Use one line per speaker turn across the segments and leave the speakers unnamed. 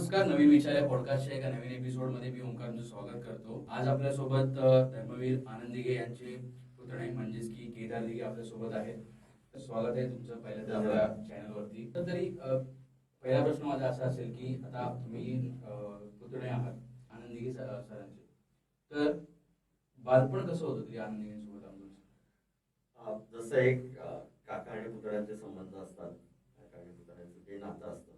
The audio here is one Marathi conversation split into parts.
नमस्कार. नवीन विचार या पॉडकास्टच्या एका नवीन एपिसोडमध्ये मी ओंकारचं स्वागत करतो. आज आपल्यासोबत धर्मवीर आनंद दिघे यांचे पुतणे म्हणजेच की केदार दिघे आपल्यासोबत आहेत. तर स्वागत आहे तुमचं पहिल्यांदा आपल्या चॅनलवरती. तर तरी पहिला प्रश्न माझा असा असेल की आता तुम्ही पुतणे आहात आनंद दिघे सरांचे. तर बालपण कसं होतं तरी आनंद दिघेंसोबत आमचं?
जसं एक काका आणि पुतळ्यांचे संबंध असतात, काका आणि पुतळ्यांचं जे नातं असतं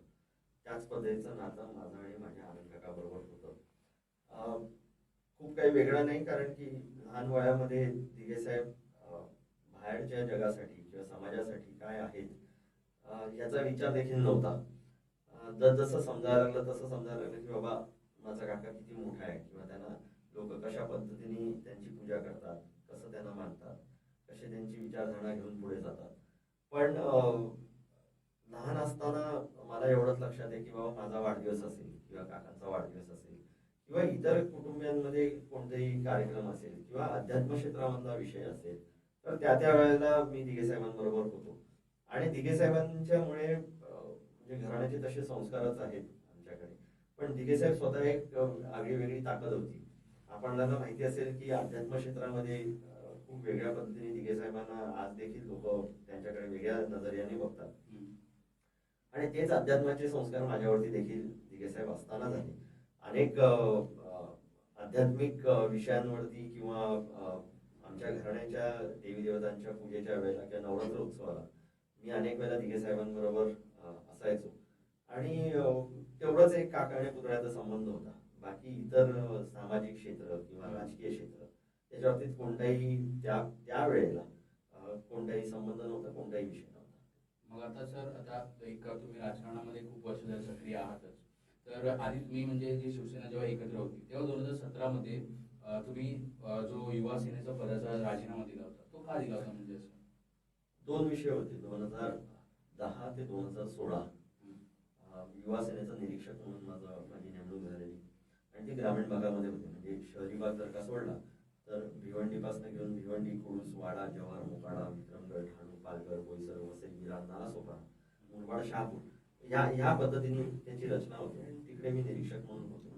त्याच पद्धतीचं नातं माझं आणि माझ्या आनंद काका बरोबर होतं. खूप काही वेगळं नाही, कारण की लहान वयामध्ये दिघे साहेब बाहेरच्या जगासाठी किंवा समाजासाठी काय आहेत याचा विचार देखील नव्हता. जसं समजायला लागलं तसं समजायला लागलं की बाबा माझा काका किती मोठा आहे किंवा त्यांना लोक कशा पद्धतीने त्यांची पूजा करतात, कसं त्यांना मानतात, कसे त्यांची विचारधारणा घेऊन पुढे जातात. पण लहान असताना मला एवढंच लक्षात आहे की बाबा माझा वाढदिवस असेल किंवा काकांचा वाढदिवस असेल किंवा इतर कुटुंबियांमध्ये कोणतेही कार्यक्रम असेल किंवा अध्यात्म क्षेत्रामधला विषय असेल तर त्या वेळेला मी दिघे साहेबांबरोबर होतो. आणि दिघे साहेबांच्यामुळे म्हणजे घराण्याचे तसे संस्कारच आहेत आमच्याकडे. पण दिघे साहेब स्वतः एक आगळी वेगळी ताकद होती. आपल्याला माहिती असेल की अध्यात्म क्षेत्रामध्ये खूप वेगळ्या पद्धतीने दिघे साहेबांना आज देखील लोक त्यांच्याकडे वेगळ्या नजरियाने बघतात. आणि तेच अध्यात्माचे संस्कार माझ्यावरती देखील दिघे साहेब असताना झाले. अनेक आध्यात्मिक विषयांवरती किंवा आमच्या घराण्याच्या देवी देवतांच्या पूजेच्या वेळेला किंवा नवरात्र उत्सवाला मी अनेक वेळेला दिघे साहेबांबरोबर असायचो. आणि तेवढंच एक काका आणि पुतळ्याचा संबंध होता. बाकी इतर सामाजिक क्षेत्र किंवा राजकीय क्षेत्र त्याच्या बाबतीत कोणताही त्या वेळेला कोणताही संबंध नव्हता, कोणताही विषय नव्हता.
मग आता सर, आता एक तुम्ही राजकारणामध्ये खूप वर्ष झाली सक्रिय आहातच. तर आधी तुम्ही म्हणजे जी शिवसेना जेव्हा एकत्र होती तेव्हा 2017 मध्ये तुम्ही जो युवा सेनेचा पदाचा राजीनामा दिला होता तो का दिला होता? म्हणजे असं
दोन विषय होते. 2010 ते 2016 युवा सेनेचा निरीक्षक म्हणून माझी नेमणूक झालेली आणि ती ग्रामीण भागामध्ये होती. म्हणजे शहरी भाग जर का सोडला तर भिवंडीपासून घेऊन भिवंडी, कुडूस, वाडा, जव्हार, मोकाडा, विक्रमगड, ठाणू, पालघर, बोईसर, वसई, विरार, नालासोपारा, मुरबाड, शहापूर ह्या पद्धतीने त्याची रचना होती आणि तिकडे मी निरीक्षक म्हणून होतो.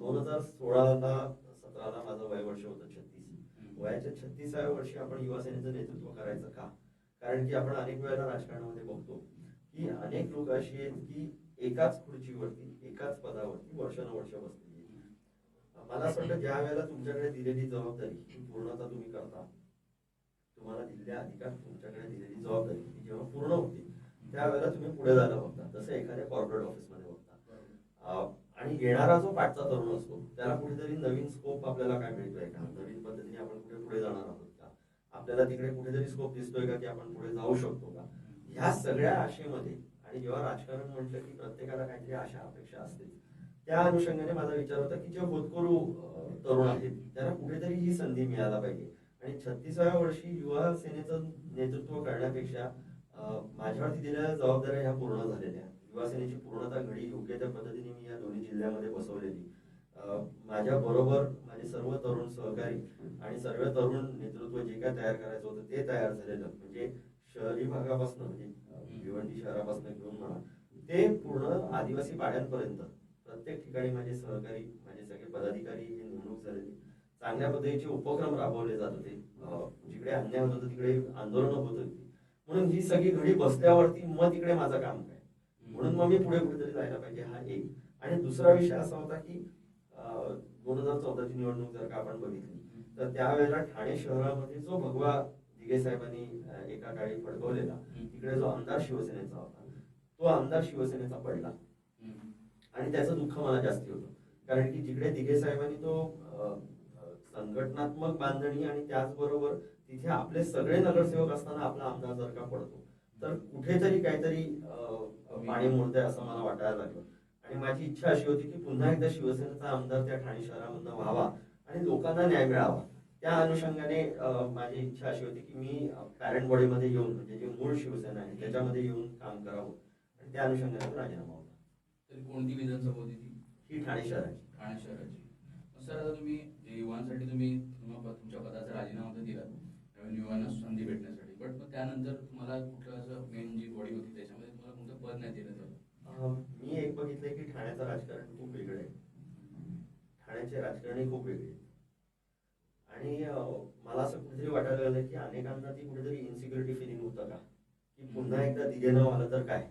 2016ला 17ला माझं वय वर्ष होतं 36. वयाच्या 36व्या वर्षी आपण युवा सेनेचं नेतृत्व करायचं का? कारण की आपण अनेक वेळेला राजकारणामध्ये बघतो की अनेक लोक अशी आहेत की एकाच खुर्चीवरती एकाच पदावरती वर्षानुवर्ष बसलेली. मला असं वाटतं ज्या वेळेला तुमच्याकडे दिलेली जबाबदारी ही पूर्णता तुम्ही करता, तुम्हाला दिलेल्या अधिकार तुमच्याकडे दिलेली जबाबदारी ही जेव्हा पूर्ण होती त्यावेळेला तुम्ही पुढे जायला बघता, जसं एखाद्या कॉर्पोरेट ऑफिसमध्ये बघता. आणि येणारा जो पाठचा तरुण असतो त्याला कुठेतरी नवीन स्कोप आपल्याला काय मिळतोय का, नवीन पद्धतीने आपण कुठे पुढे जाणार आहोत का, आपल्याला तिकडे कुठेतरी स्कोप दिसतोय का की आपण पुढे जाऊ शकतो का, ह्या सगळ्या आशेमध्ये. आणि जेव्हा राजकारण म्हटलं की प्रत्येकाला काहीतरी आशा अपेक्षा असते, त्या अनुषंगाने माझा विचार होता की जे होतकरू तरुण आहेत त्यांना कुठेतरी ही संधी मिळायला पाहिजे. आणि 36व्या वर्षी युवा सेनेचं नेतृत्व करण्यापेक्षा माझ्यावरती दिलेल्या जबाबदाऱ्या ह्या पूर्ण झालेल्या. युवा सेनेची पूर्णता घडी योग्य त्या पद्धतीने मी या दोन्ही जिल्ह्यामध्ये बसवलेली. माझ्या बरोबर माझे सर्व तरुण सहकारी आणि सर्व तरुण नेतृत्व जे काय तयार करायचं होतं ते तयार झालेलं. म्हणजे शहरी भागापासून म्हणजे भिवंडी शहरापासून घेऊन म्हणा ते पूर्ण आदिवासी पाड्यांपर्यंत प्रत्येक ठिकाणी माझे सहकारी, माझे सगळे पदाधिकारी हे नेमणूक झालेली. चांगल्या पद्धतीचे उपक्रम राबवले जात होते. जिकडे अन्याय होत होतं तिकडे आंदोलनं होत होती. म्हणून ही सगळी घडी बसल्यावरती मग तिकडे माझं काम काय, म्हणून मग मी पुढे कुठेतरी जायला पाहिजे, हा एक. आणि दुसरा विषय असा होता की 2014ची निवडणूक जर का आपण बघितली तर त्यावेळेला ठाणे शहरामध्ये जो भगवा दिघे साहेबांनी एका काळी फडकवलेला तिकडे जो आमदार शिवसेनेचा होता तो आमदार शिवसेनेचा पडला. आणि त्याचं दुःख मला जास्ती होतं, कारण की जिकडे दिघे साहेबांनी तो संघटनात्मक बांधणी आणि त्याचबरोबर तिथे आपले सगळे नगरसेवक असताना आपला आमदार जर का पडतो तर कुठेतरी काहीतरी पाणी मुरतंय असं मला वाटायला लागलं. आणि माझी इच्छा अशी होती की पुन्हा एकदा शिवसेनेचा आमदार त्या ठाणे शहरामधनं व्हावा आणि लोकांना न्याय मिळावा. त्या अनुषंगाने माझी इच्छा अशी होती की मी पॅरेंट बॉडीमध्ये येऊन म्हणजे जे मूळ शिवसेना आहे त्याच्यामध्ये येऊन काम करावं. आणि त्या अनुषंगाने राजीनामा होता.
तरी कोणती विधानसभा होती ती?
ही ठाणे शहराची.
ठाणे शहराची. सर, आता तुम्ही युवांसाठी तुम्ही तुमच्या पदाचा राजीनामा तर दिला नवीन युवांना संधी भेटण्यासाठी, बट मग त्यानंतर तुम्हाला कुठलं असं मेन जी बॉडी होती त्याच्यामध्ये तुम्हाला कोणतं पद नाही दिलं? तर
मी एक बघितलंय की ठाण्याचं राजकारण खूप वेगळं आहे. ठाण्याचे राजकारणी खूप वेगळे आहेत. आणि मला असं कुठेतरी वाटायला लागलं की अनेकांना ती कुठेतरी इन्सिक्युरिटी फिलिंग होतं का, की पुन्हा एकदा दिघे नाव आलं तर काय.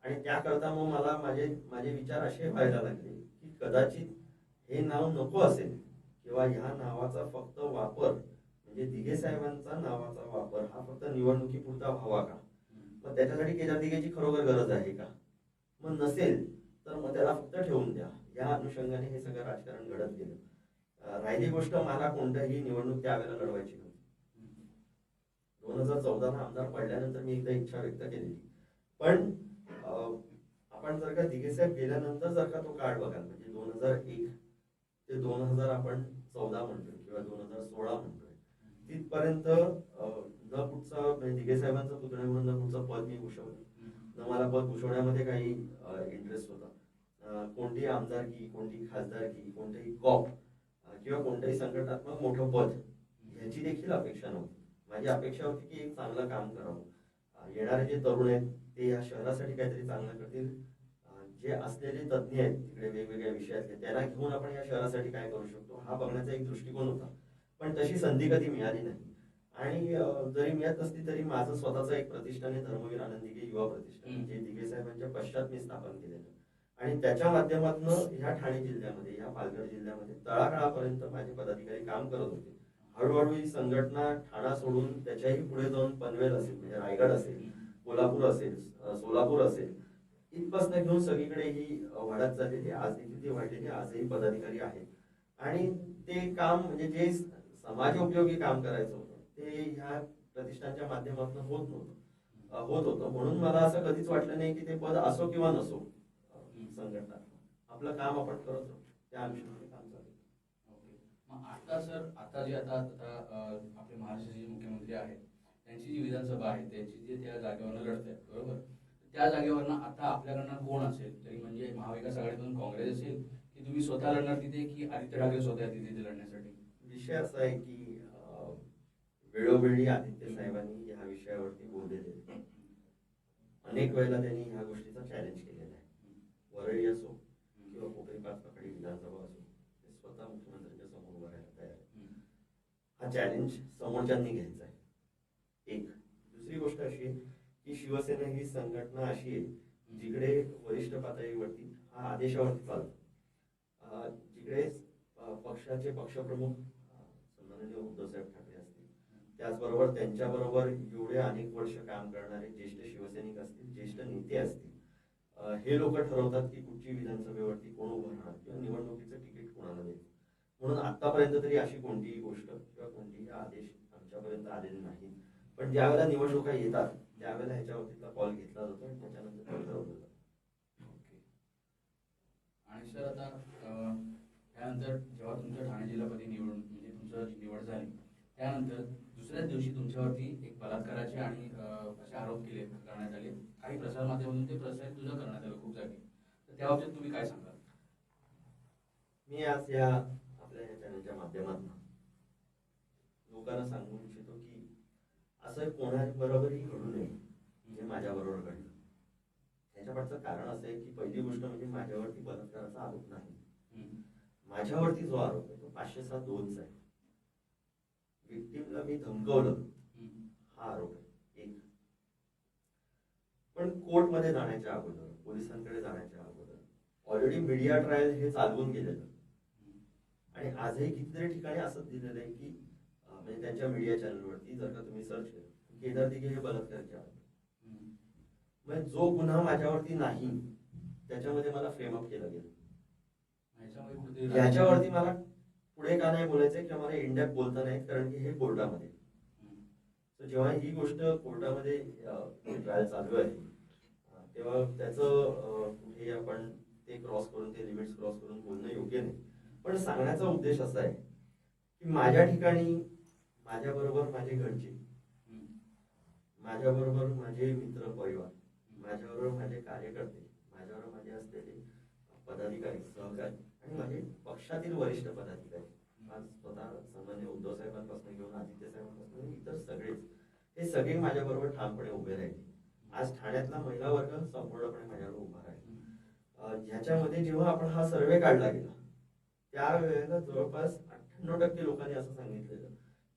आणि त्याकरता मग मला माझे माझे विचार असे व्हायला लागले की कदाचित हे नाव नको असेल, किंवा ह्या नावाचा फक्त वापर म्हणजे दिघे साहेबांचा नावाचा वापर हा फक्त निवडणुकीपुरता व्हावा का. मग त्याच्यासाठी केदार दिघेची खरोखर गरज आहे का. मग नसेल तर मग त्याला फक्त ठेवून द्या. या अनुषंगाने हे सगळं राजकारण घडत गेलं. राहिली गोष्ट, मला कोणत्याही निवडणूक त्यावेळेला लढवायची नव्हती. 2014 आमदार पडल्यानंतर मी एकदा इच्छा व्यक्त केलेली. पण आपण जर का दिघेसाहेब गेल्यानंतर जर का तो काळ बघाल, म्हणजे 2001 ते 2014 म्हणतोय किंवा 2016 म्हणतोय, तिथपर्यंत न कुठचा म्हणजे दिघेसाहेबांचा पुतण्या म्हणून न कुठचं पद मी भूषवलं, न मला पद भूषवण्यामध्ये काही इंटरेस्ट होता. कोणतीही आमदारकी, कोणती खासदारकी, कोणतेही कॉप किंवा कोणत्याही संघटनात्मक मोठं पद ह्याची देखील अपेक्षा नव्हती. माझी अपेक्षा होती की एक चांगलं काम करावं. येणारे जे तरुण आहेत ते या शहरासाठी काहीतरी चांगलं करतील. जे असलेले तज्ज्ञ आहेत तिकडे वेगवेगळ्या विषयातले, त्यांना घेऊन आपण या शहरासाठी काय करू शकतो हा बघण्याचा एक दृष्टिकोन होता. पण तशी संधी कधी मिळाली नाही. आणि जरी मिळत नसली तरी माझं स्वतःचं एक प्रतिष्ठान आहे, धर्मवीर आनंद दिघे युवा प्रतिष्ठान, जे दिघे साहेबांच्या पश्चात मी स्थापन केलेलं. आणि त्याच्या माध्यमातून ह्या ठाणे जिल्ह्यामध्ये, ह्या पालघर जिल्ह्यामध्ये तळागाळापर्यंत माझे पदाधिकारी काम करत होते. हळूहळू ही संघटना ठाणा सोडून त्याच्याही पुढे जाऊन पनवेल असेल, म्हणजे रायगड असेल, कोल्हापूर असेल, सोलापूर असेल, इथपासून घेऊन सगळीकडे ही वाढत चाललेली. आज देखील ती वाढलेली, आजही पदाधिकारी आहेत. आणि ते काम म्हणजे जे समाजोपयोगी काम करायचं होतं ते ह्या प्रतिष्ठानच्या माध्यमातून होत होतं. म्हणून मला असं कधीच वाटलं नाही की ते पद असो किंवा नसो, संघटना आपलं काम आपण करत होतो, त्या अनुषंगाने काम चालू.
मग आता सर, आता जे आता आपले महाराष्ट्राचे मुख्यमंत्री आहेत त्यांची जी विधानसभा आहे त्यांची जे त्या जागेवरनं लढत आहेत, बरोबर, त्या जागेवरनं आता आपल्याकडनं कोण असेल तरी, म्हणजे महाविकास आघाडीतून काँग्रेस असेल की तुम्ही स्वतः लढणार तिथे, की आदित्य ठाकरे स्वतः येतील तिथे लढण्यासाठी?
विषय असा आहे की वेळोवेळी आदित्य साहेबांनी ह्या विषयावरती बोललेले, अनेक वेळेला त्यांनी ह्या गोष्टीचा चॅलेंज केलेला आहे. वरळी असो किंवा कोकणी पाचपकडी विधानसभा असो, ते स्वतः मुख्यमंत्र्यांच्या समोर उभं राहायला तयार आहे. हा चॅलेंज समोरच्यांनी घ्यायचा आहे. एक दुसरी गोष्ट अशी आहे की शिवसेना ही संघटना अशी आहे जिकडे वरिष्ठ पातळीवरती हा आदेशावरती चालतो. जिकडे पक्षाचे पक्षप्रमुख सन्माननीय उद्धवसाहेब ठाकरे असतील, त्याचबरोबर त्यांच्याबरोबर एवढे अनेक वर्ष काम करणारे ज्येष्ठ शिवसैनिक असतील, ज्येष्ठ नेते असतील, हे लोक ठरवतात की कुठची विधानसभेवरती कोण उभं राहणार किंवा निवडणुकीचं तिकीट कोणाला द्यायचं. म्हणून आतापर्यंत तरी अशी कोणतीही गोष्ट किंवा कोणतीही आदेश आमच्यापर्यंत आलेले नाही. पण ज्या वेळेला निवडणुका येतात त्यावेळेला ह्याच्यावरतीचा कॉल घेतला जातो आणि त्याच्यानंतर ठरवलं जातं.
आणि सर आता त्यानंतर जेव्हा तुमच्या ठाणे जिल्हापती म्हणजे तुमचं निवड झाली, त्यानंतर दुसऱ्याच दिवशी तुमच्यावरती एक बलात्काराचे आणि असे आरोप करण्यात आले. काही प्रसारमाध्यमातून ते प्रसारित सुद्धा करण्यात आलं खूप जागी. तर त्या बाबतीत तुम्ही काय सांगाल?
मी आज या आपल्या या चॅनलच्या माध्यमातून लोकांना सांगू इच्छितो की असं कोणाबरोबरही घडू नये जे माझ्याबरोबर घडलं. त्याच्यापाठचं कारण असं आहे की पहिली गोष्ट म्हणजे माझ्यावरती बलात्काराचा आरोप नाही. माझ्यावरती जो आरोप आहे तो 507(2) आहे. विक्टीमला मी धमकवलं हा आरोप आहे. एक, पण कोर्टमध्ये जाण्याच्या अगोदर, पोलिसांकडे जाण्याच्या अगोदर ऑलरेडी मीडिया ट्रायल हे चालवून गेलेलं. आणि आजही कितीतरी ठिकाणी असं दिलेलं आहे की म्हणजे त्यांच्या मीडिया चॅनलवरती जर का तुम्ही सर्च केलं, केदार दिघे हे बलात्कारचे आरोप. म्हणजे जो गुन्हा माझ्यावरती नाही त्याच्यामध्ये मला फ्रेम अप केलं गेलं. ह्याच्यावरती मला पुढे का नाही बोलायचंय किंवा मला इंडियात बोलता नाही, कारण की हे कोर्टामध्ये. जेव्हा ही गोष्ट कोर्टामध्ये ट्रायल चालू आहे तेव्हा त्याचं हे आपण ते क्रॉस करून, ते लिमिट्स क्रॉस करून बोलणं योग्य नाही. पण सांगण्याचा उद्देश असा आहे की माझ्या ठिकाणी माझ्याबरोबर माझे घरचे, माझ्याबरोबर माझे मित्र परिवार, माझ्याबरोबर माझे कार्यकर्ते, माझ्याबरोबर माझे असलेले पदाधिकारी, सहकारी आणि माझे पक्षातील वरिष्ठ पदाधिकारी, आज स्वतः सन्मान्य उद्धव साहेबांपासून घेऊन आदित्य साहेबांपासून इतर सगळेच, हे सगळे माझ्याबरोबर ठामपणे उभे राहिले. आज ठाण्यातला महिला वर्ग संपूर्णपणे माझ्याबरोबर उभा राहील. ह्याच्यामध्ये जेव्हा आपण हा सर्वे काढला गेला त्यावेळेला जवळपास 98% लोकांनी असं सांगितलेलं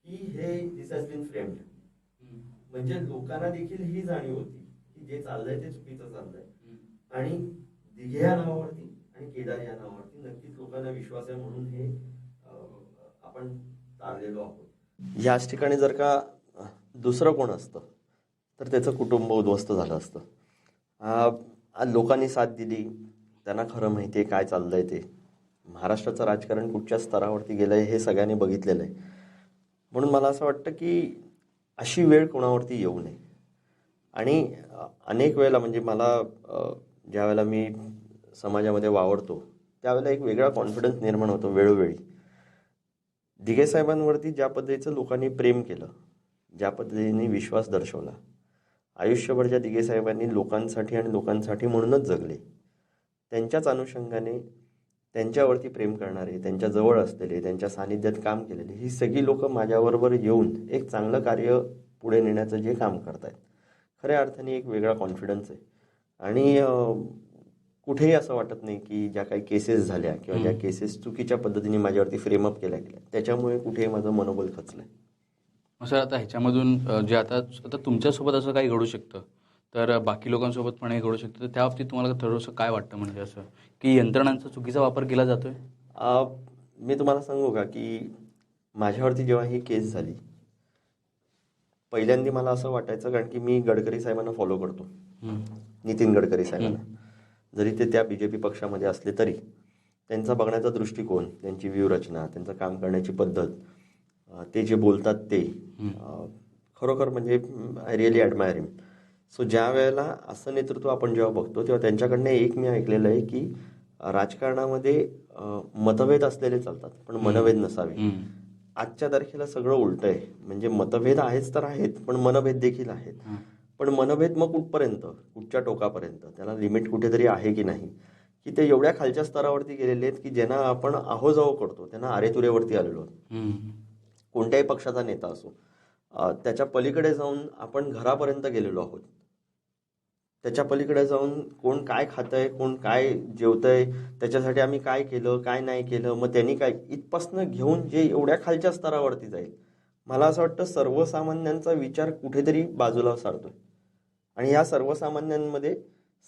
की हे दिस हॅज बीन फ्रेम्ड. म्हणजे लोकांना देखील ही जाणीव होती की जे चाललंय ते चुकीचं चाललंय आणि दिघे या नावावरती आणि केदार या नावावरती नक्कीच लोकांना विश्वास आहे म्हणून हे आपण तारलेलो आहोत. याच ठिकाणी जर का दुसरं कोण असतं तर त्याचं कुटुंब उद्ध्वस्त झालं असतं. लोकांनी साथ दिली, त्यांना खरं माहिती आहे काय चाललंय ते. महाराष्ट्राचं राजकारण कुठच्या स्तरावरती गेलंय हे सगळ्यांनी बघितलेलं आहे. म्हणून मला असं वाटतं की अशी वेळ कोणावरती येऊ नये. आणि अनेक वेळेला म्हणजे मला ज्या वेळेला मी समाजामध्ये वावरतो त्यावेळेला एक वेगळा कॉन्फिडन्स निर्माण होतो वेळोवेळी. दिघे साहेबांवरती ज्या पद्धतीचं लोकांनी प्रेम केलं, ज्या पद्धतीने विश्वास दर्शवला, आयुष्यभर ज्या दिघे साहेबांनी लोकांसाठी आणि लोकांसाठी म्हणूनच जगले, त्यांच्याच अनुषंगाने त्यांच्यावरती प्रेम करणारे, त्यांच्या जवळ असलेले, त्यांच्या सानिध्यात काम केलेले ही सगळी लोक माझ्याबरोबर येऊन एक चांगलं कार्य पुढे नेण्याचं जे काम करतायत, खऱ्या अर्थाने एक वेगळा कॉन्फिडन्स आहे. आणि कुठेही असं वाटत नाही की ज्या काही केसेस झाल्या किंवा ज्या केसेस चुकीच्या पद्धतीने माझ्यावरती फ्रेमअप केल्या गेल्या त्याच्यामुळे कुठेही माझं मनोबल खचलंय.
सर आता ह्याच्यामधून जे आता आता तुमच्यासोबत असं काही घडू शकतं तर बाकी लोकांसोबत पण हे घडू शकतं, तर त्या बाबतीत तुम्हाला थोडंसं काय वाटतं, म्हणजे असं की यंत्रणांचा चुकीचा वापर केला जातोय?
मी तुम्हाला सांगू का की माझ्यावरती जेव्हा ही केस झाली पहिल्यांदा मला असं वाटायचं, कारण की मी गडकरी साहेबांना फॉलो करतो, नितीन गडकरी साहेबांना, जरी ते त्या बीजेपी पक्षामध्ये असले तरी त्यांचा बघण्याचा दृष्टिकोन, त्यांची व्यूहरचना, त्यांचं काम करण्याची पद्धत, ते जे बोलतात ते खरोखर म्हणजे I really admire him. So ज्या वेळेला असं नेतृत्व आपण जेव्हा बघतो तेव्हा त्यांच्याकडनं एक मी ऐकलेलं आहे की राजकारणामध्ये मतभेद असलेले चालतात पण मनभेद नसावे. आजच्या तारखेला सगळं उलट आहे. म्हणजे मतभेद आहेच तर आहेत पण मनभेद देखील आहेत. पण मनभेद मग कुठपर्यंत, कुठच्या टोकापर्यंत, त्याला लिमिट कुठेतरी आहे की नाही, की ते एवढ्या खालच्या स्तरावरती गेलेले आहेत की ज्यांना आपण आहोजावो करतो त्यांना आरेतुरेवरती आलेलो आहोत. कोणत्याही पक्षाचा नेता असो, त्याच्या पलीकडे जाऊन आपण घरापर्यंत गेलेलो आहोत. त्याच्या पलीकडे जाऊन कोण काय खातंय, कोण काय जेवतंय, त्याच्यासाठी आम्ही काय केलं काय नाही केलं, मग त्यांनी काय, इथपासनं घेऊन जे एवढ्या खालच्या स्तरावरती जाईल. मला असं वाटतं सर्वसामान्यांचा विचार कुठेतरी बाजूला सारतोय. आणि या सर्वसामान्यांमध्ये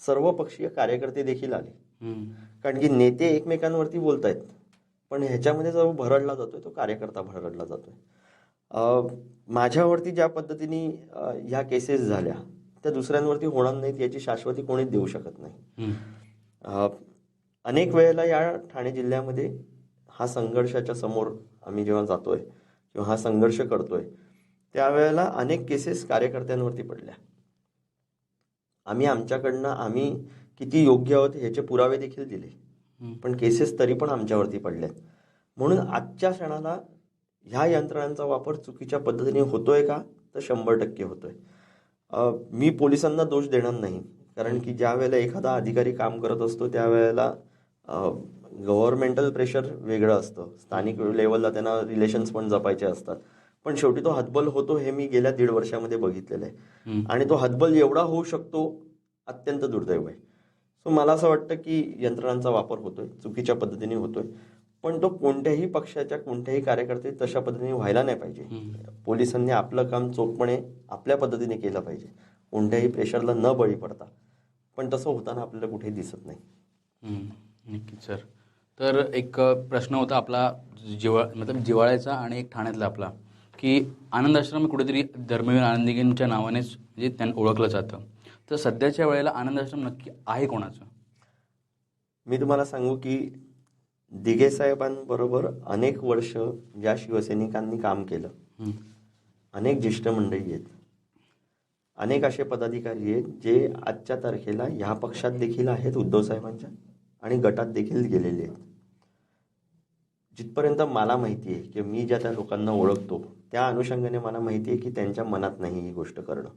सर्वपक्षीय कार्यकर्ते देखील आले. कारण की नेते एकमेकांवरती बोलतायत पण ह्याच्यामध्ये जो भरडला जातोय तो कार्यकर्ता भरडला जातोय. माझ्यावरती ज्या पद्धतीने ह्या केसेस झाल्या त्या दुसऱ्यांवरती होणार नाहीत याची शाश्वती कोणीच देऊ शकत नाही. अनेक वेळेला या ठाणे जिल्ह्यामध्ये हा संघर्षाच्या समोर आम्ही जेव्हा जातोय किंवा हा संघर्ष करतोय त्यावेळेला अनेक केसेस कार्यकर्त्यांवरती पडल्या. आम्ही आमच्याकडनं आम्ही किती योग्य आहोत ह्याचे पुरावे देखील दिले पण केसेस तरी पण आमच्यावरती पडल्यात. म्हणून आजच्या क्षणाला ह्या यंत्रणांचा वापर चुकीच्या पद्धतीने होतोय का, तर 100% होतोय. मी पोलिसांना दोष देणार नाही, कारण की ज्या वेळेला एखादा अधिकारी काम करत असतो त्यावेळेला गव्हर्नमेंटल प्रेशर वेगळं असतं, स्थानिक लेवलला त्यांना रिलेशन्स पण जपायचे असतात. पण शेवटी तो हतबल होतो हे मी गेल्या 1.5 वर्षामध्ये बघितलेलं आहे. आणि तो हतबल एवढा होऊ शकतो अत्यंत दुर्दैव आहे. सो मला असं वाटतं की यंत्रणांचा वापर होतोय, चुकीच्या पद्धतीने होतोय, पण तो कोणत्याही पक्षाच्या कोणत्याही कार्यकर्ते तशा पद्धतीने व्हायला नाही पाहिजे. पोलिसांनी आपलं काम चोखपणे आपल्या पद्धतीने केलं पाहिजे, कोणत्याही प्रेशरला न बळी पडता. पण तसं होताना आपल्याला कुठेही दिसत नाही.
नक्कीच सर. तर एक प्रश्न होता आपला जिव्हाळ्याचा आणि एक ठाण्यातला आपला, की आनंद आश्रम कुठेतरी धर्मवीर आनंदींच्या नावानेच म्हणजे त्यांना ओळखलं जातं. तर सध्याच्या वेळेला आनंद आश्रम नक्की आहे कोणाचं?
मी तुम्हाला सांगू की दिघे साहेबांबरोबर अनेक वर्ष ज्या शिवसैनिकांनी काम केलं, अनेक ज्येष्ठ मंडळी आहेत, अनेक असे पदाधिकारी आहेत जे आजच्या तारखेला ह्या पक्षात देखील आहेत उद्धव साहेबांच्या आणि गटात देखील गेलेले आहेत. जिथपर्यंत मला माहिती आहे की मी ज्या त्या लोकांना ओळखतो त्या अनुषंगाने मला माहिती आहे की त्यांच्या मनात नाही ही गोष्ट करणं.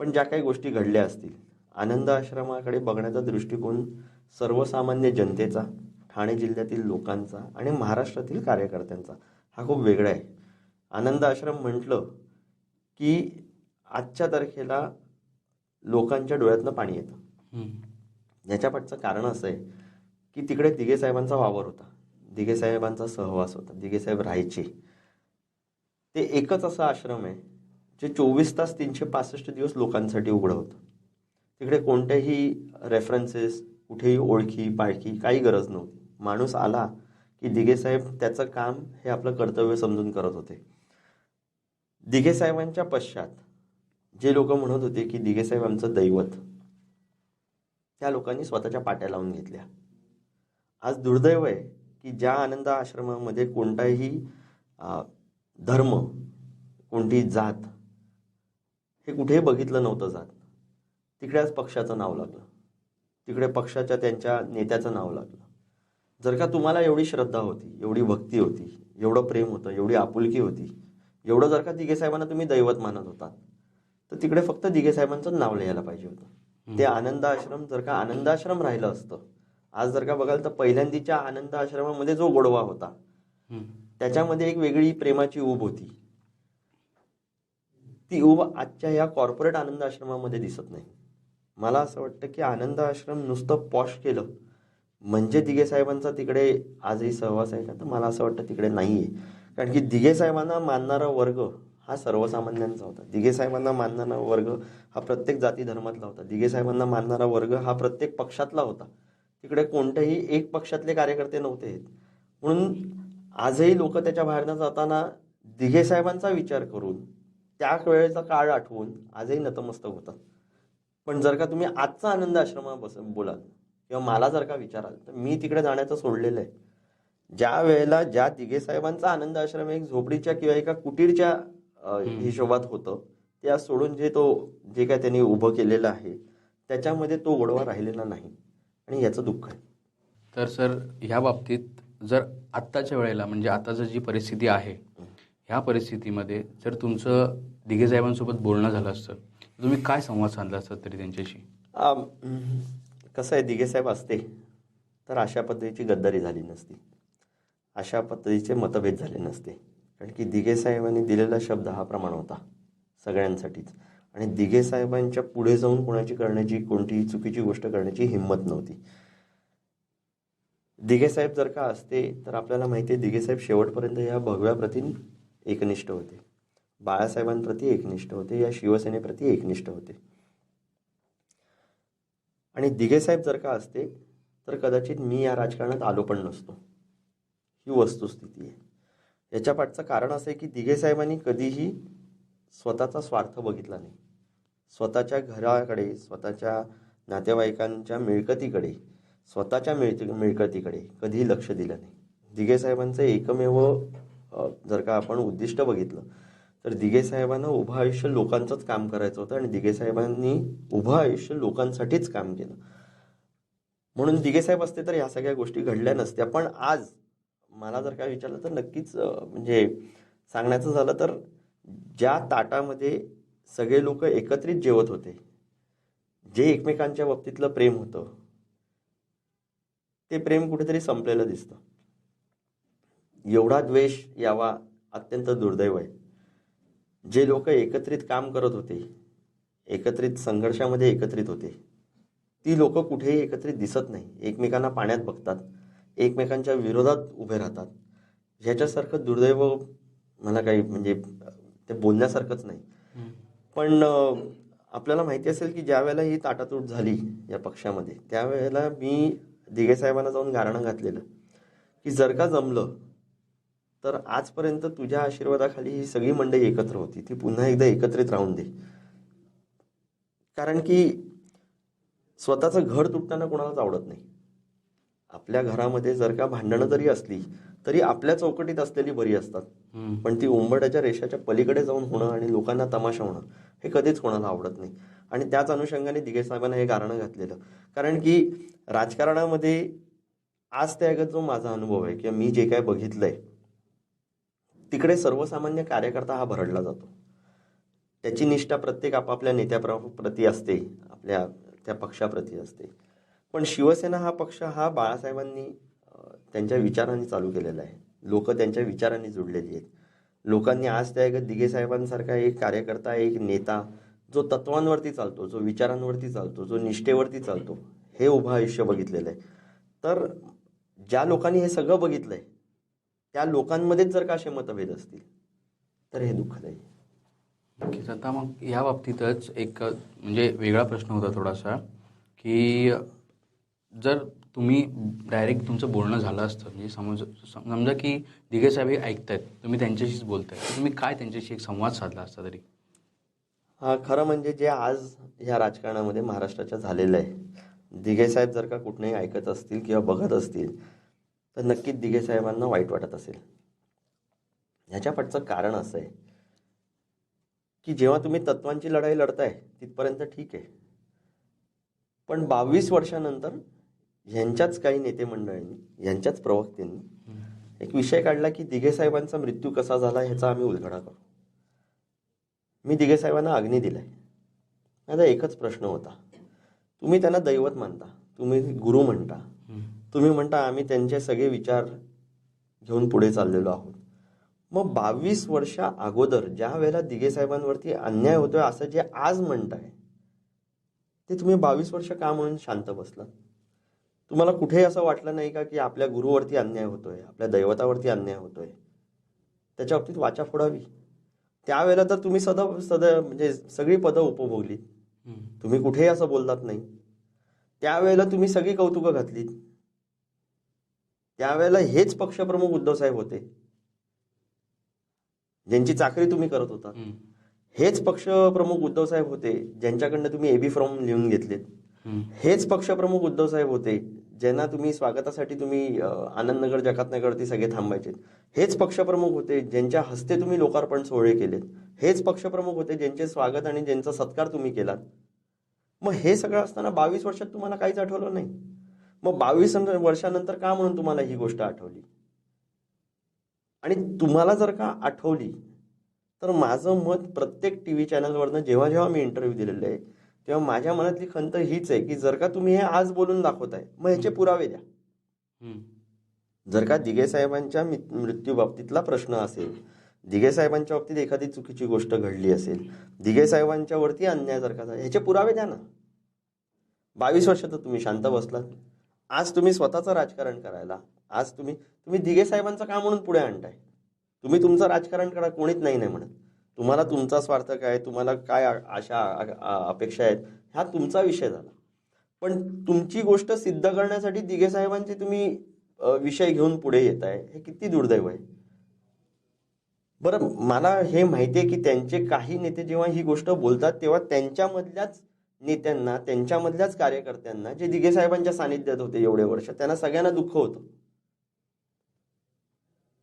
पण ज्या काही गोष्टी घडल्या असतील, आनंद आश्रमाकडे बघण्याचा दृष्टिकोन सर्वसामान्य जनतेचा, ठाणे जिल्ह्यातील लोकांचा आणि महाराष्ट्रातील कार्यकर्त्यांचा हा खूप वेगळा आहे. आनंद आश्रम म्हटलं की आजच्या तारखेला लोकांच्या डोळ्यातनं पाणी येतं. याच्या पाठचं कारण असं आहे की तिकडे दिघे साहेबांचा वावर होता, दिघे साहेबांचा सहवास होता, दिघे साहेब राहायचे. ते एकच असं आश्रम आहे जे 24 तास 365 दिवस लोकांसाठी उघडं होतं. तिकडे कोणत्याही रेफरन्सेस, कुठेही ओळखी पाळखी काही गरज नव्हती. माणूस आला की दिघे साहेब त्याचं काम हे आपलं कर्तव्य समजून करत होते. दिघे साहेबांच्या पश्चात जे लोक म्हणत होते की दिघे साहेब आमचं दैवत, त्या लोकांनी स्वतःच्या पाट्या लावून घेतल्या. आज दुर्दैव आहे की ज्या आनंद आश्रमामध्ये कोणताही धर्म, कोणती जात हे कुठेही बघितलं नव्हतं जात, तिकडे आज पक्षाचं नाव लागलं, तिकडे पक्षाच्या त्यांच्या नेत्याचं नाव लागलं. जर का तुम्हाला एवढी श्रद्धा होती, एवढी भक्ती होती, एवढं प्रेम होतं, एवढी आपुलकी होती, एवढं जर का दिघे साहेबांना तुम्ही दैवत मानत होतात, तर तिकडे फक्त दिघे साहेबांचं नाव लिहायला पाहिजे होतं. ते आनंद आश्रम जर का आनंद आश्रम राहिलं असतं, आज जर का बघाल तर पहिल्यांदीच्या आनंद आश्रमामध्ये जो गोडवा होता त्याच्यामध्ये एक वेगळी प्रेमाची ऊब होती. ती ऊब आजच्या या कॉर्पोरेट आनंद आश्रमामध्ये दिसत नाही. मला असं वाटतं की आनंद आश्रम नुसतं पॉश केलं म्हणजे दिघे साहेबांचा तिकडे आजही सहवास आहे का, तर मला असं वाटतं तिकडे नाही आहे. कारण की दिघे साहेबांना मानणारा वर्ग हा सर्वसामान्यांचा होता. दिघे साहेबांना मानणारा वर्ग हा प्रत्येक जाती धर्मातला होता. दिघे साहेबांना मानणारा वर्ग हा प्रत्येक पक्षातला होता. तिकडे कोणत्याही एक पक्षातले कार्यकर्ते नव्हते. म्हणून आजही लोक त्याच्या बाहेरनं जाताना दिघे साहेबांचा विचार करून, त्या वेळेचा काळ आठवून आजही नतमस्तक होतात. पण जर का तुम्ही आजचा आनंद आश्रमा बोलाल किंवा मला जर का विचाराल, तर मी तिकडे जाण्याचं सोडलेलं आहे. ज्या वेळेला ज्या दिघे साहेबांचा आनंद आश्रम एक झोपडीच्या किंवा एका कुटीरच्या हिशोबात होतं, त्या सोडून जे काय त्यांनी उभं केलेलं आहे त्याच्यामध्ये तो गोडवा राहिलेला नाही, आणि याचं दुःख आहे.
तर सर, ह्या बाबतीत जर आत्ताच्या वेळेला म्हणजे आताचं जी परिस्थिती आहे, ह्या परिस्थितीमध्ये जर तुमचं दिघे साहेबांसोबत बोलणं झालं असतं, तर तुम्ही काय संवाद साधला असता तरी त्यांच्याशी?
कसं आहे, दिघे साहेब असते तर अशा पद्धतीची गद्दारी झाली नसती, अशा पद्धतीचे मतभेद झाले नसते. कारण की दिघे साहेबांनी दिलेला शब्द हा प्रमाण होता सगळ्यांसाठीच, आणि दिघे साहेबांच्या पुढे जाऊन कोणाची कोणतीही चुकीची गोष्ट करण्याची हिंमत नव्हती. दिघे साहेब जर का असते तर आपल्याला माहिती आहे दिघे साहेब शेवटपर्यंत या भगव्याप्रती एकनिष्ठ होते, बाळासाहेबांप्रती एकनिष्ठ होते, या शिवसेनेप्रती एकनिष्ठ होते. आणि दिघे साहेब जर का असते तर कदाचित मी या राजकारणात आलो पण नसतो. ही वस्तुस्थिती आहे. याच्या पाठचं कारण असं आहे की दिघे साहेबांनी कधीही स्वतःचा स्वार्थ बघितला नाही. स्वतःच्या घराकडे, स्वतःच्या नातेवाईकांच्या मिळकतीकडे, स्वतःच्या मिळकतीकडे कधीही लक्ष दिलं नाही. दिघे साहेबांचं एकमेव जर का आपण उद्दिष्ट बघितलं तर दिघे साहेबांना उभं आयुष्य लोकांचंच काम करायचं होतं, आणि दिघे साहेबांनी उभं आयुष्य लोकांसाठीच काम केलं. म्हणून दिघे साहेब असते तर ह्या सगळ्या गोष्टी घडल्या नसत्या. पण आज मला जर काय विचारलं तर नक्कीच म्हणजे सांगण्याचं झालं तर ज्या ताटामध्ये सगळे लोक एकत्रित जेवत होते, जे एकमेकांच्या बाबतीतलं प्रेम होतं, ते प्रेम कुठेतरी संपलेलं दिसतं. एवढा द्वेष यावा अत्यंत दुर्दैव आहे. जे लोक एकत्रित काम करत होते, एकत्रित संघर्षामध्ये एकत्रित होते, ती लोक कुठेही एकत्रित दिसत नाही. एकमेकांना पाण्यात बघतात, एकमेकांच्या विरोधात उभे राहतात. ह्याच्यासारखं दुर्दैव मला काही म्हणजे ते बोलण्यासारखंच नाही. पण आपल्याला माहिती असेल की ज्या वेळेला ही ताटातूट झाली या पक्षामध्ये, त्यावेळेला मी दिघे साहेबांना जाऊन गारणं घातलेलं की जर का जमलं तर आजपर्यंत तुझ्या आशीर्वादाखाली ही सगळी मंडळी एकत्र होती, ती पुन्हा एकदा एकत्रित राहून दे. कारण की स्वतःचं घर तुटताना कोणालाच आवडत नाही. आपल्या घरामध्ये जर का भांडणं जरी असली तरी आपल्या चौकटीत असलेली बरी असतात, पण ती उंबरठ्याच्या रेषाच्या पलीकडे जाऊन होणं आणि लोकांना तमाशा होणं हे कधीच कोणाला आवडत नाही. आणि त्याच अनुषंगाने दिघे साहेबांना हे गारणं घातलेलं. कारण की राजकारणामध्ये आज त्यागत जो माझा अनुभव आहे किंवा मी जे काय बघितलंय, तिकडे सर्वसामान्य कार्यकर्ता हा भरडला जातो. त्याची निष्ठा प्रत्येक आपापल्या नेत्याप्रती असते, आपल्या त्या पक्षाप्रती असते. पण शिवसेना हा पक्ष हा बाळासाहेबांनी त्यांच्या विचारांनी चालू केलेला आहे. लोक त्यांच्या विचारांनी जुडलेली आहेत. लोकांनी आज त्या दिघे साहेबांसारखा एक कार्यकर्ता, एक नेता जो तत्वांवरती चालतो, जो विचारांवरती चालतो, जो निष्ठेवरती चालतो, हे उभं आयुष्य बघितलेलं आहे. तर ज्या लोकांनी हे सगळं बघितलंय त्या लोकांमध्येच जर का असे मतभेद असतील तर हे दुःखदायी आहे.
नक्कीच. आता मग या बाबतीतच एक म्हणजे वेगळा प्रश्न होता थोडासा, की जर तुम्ही डायरेक्ट तुमचं बोलणं झालं असतं, म्हणजे समजा की दिघे साहेब हे ऐकतायत, तुम्ही त्यांच्याशीच बोलताय, तर तुम्ही काय त्यांच्याशी एक संवाद साधला असता तरी?
खरं म्हणजे जे आज ह्या राजकारणामध्ये महाराष्ट्राच्या झालेलं आहे, दिघे साहेब जर का कुठेही ऐकत असतील किंवा बघत असतील तर नक्कीच दिघे साहेबांना वाईट वाटत असेल. ह्याच्या पाठचं कारण असं आहे की जेव्हा तुम्ही तत्वांची लढाई लढताय तिथपर्यंत ठीक आहे, पण 22 वर्षानंतर ह्यांच्याच काही नेते मंडळींनी, ह्यांच्याच प्रवक्त्यांनी एक विषय काढला की दिघे साहेबांचा मृत्यू कसा झाला ह्याचा आम्ही उलगडा करू. मी दिघे साहेबांना अग्नी दिलाय. माझा एकच प्रश्न होता, तुम्ही त्यांना दैवत मानता, तुम्ही गुरु म्हणता, तुम्ही म्हणता आम्ही त्यांचे सगळे विचार घेऊन पुढे चाललेलो आहोत, मग 22 वर्षा अगोदर ज्या वेळेला दिघे साहेबांवरती अन्याय होतोय असं जे आज म्हणताय ते तुम्ही 22 वर्ष का म्हणून शांत बसलात? तुम्हाला कुठेही असं वाटलं नाही का की आपल्या गुरुवरती अन्याय होतोय, आपल्या दैवतावरती अन्याय होतोय, त्याच्या बाबतीत वाचा फोडावी? त्यावेळेला तर तुम्ही म्हणजे सगळी पदं उपभोगलीत, तुम्ही कुठेही असं बोललात नाही. त्यावेळेला तुम्ही सगळी कौतुकं घातलीत. त्यावेळेला हेच पक्षप्रमुख उद्धव साहेब होते ज्यांची चाकरी तुम्ही करत होता. हेच पक्षप्रमुख उद्धव साहेब होते ज्यांच्याकडनं तुम्ही एबी फॉर्म लिहून घेतलेत. हेच पक्षप्रमुख उद्धव साहेब होते ज्यांना तुम्ही स्वागतासाठी तुम्ही आनंदनगर जकातनगरती सगळे थांबायचे. हेच पक्षप्रमुख होते ज्यांच्या हस्ते तुम्ही लोकार्पण सोहळे केलेत. हेच पक्षप्रमुख होते ज्यांचे स्वागत आणि ज्यांचा सत्कार तुम्ही केलात. मग हे सगळं असताना 22 वर्षात तुम्हाला काहीच आठवलं नाही. मग 22 वर्षानंतर का म्हणून तुम्हाला ही गोष्ट आठवली? आणि तुम्हाला जर का आठवली तर माझं मत प्रत्येक टीव्ही चॅनलवरनं जेव्हा जेव्हा मी इंटरव्ह्यू दिलेले आहे तेव्हा माझ्या मनातली खंत हीच आहे की जर का तुम्ही हे आज बोलून दाखवताय मग ह्याचे पुरावे द्या. जर का दिघे साहेबांच्या मृत्यू बाबतीतला प्रश्न असेल, दिघे साहेबांच्या बाबतीत एखादी चुकीची गोष्ट घडली असेल, दिघे साहेबांच्या वरती अन्याय जर का झाला, ह्याचे पुरावे द्या ना. 22 वर्ष तर तुम्ही शांत बसलात. आज तुम्ही स्वतःचं राजकारण करायला, आज तुम्ही दिघे साहेबांचं का म्हणून पुढे आणताय? तुम्ही तुमचं राजकारण करा, कोणीच नाही म्हणत. तुम्हाला तुमचा स्वार्थ काय, तुम्हाला काय आशा अपेक्षा आहेत, हा तुमचा विषय झाला. पण तुमची गोष्ट सिद्ध करण्यासाठी दिघे साहेबांचे तुम्ही विषय घेऊन पुढे येत आहे, हे किती दुर्दैव आहे. बरं, मला हे माहिती आहे की त्यांचे काही नेते जेव्हा ही गोष्ट बोलतात तेव्हा त्यांच्यामधल्याच नेत्यांना, त्यांच्यामधल्याच कार्यकर्त्यांना जे दिघे साहेबांच्या सानिध्यात होते एवढे वर्ष, त्यांना सगळ्यांना दुःख होतं.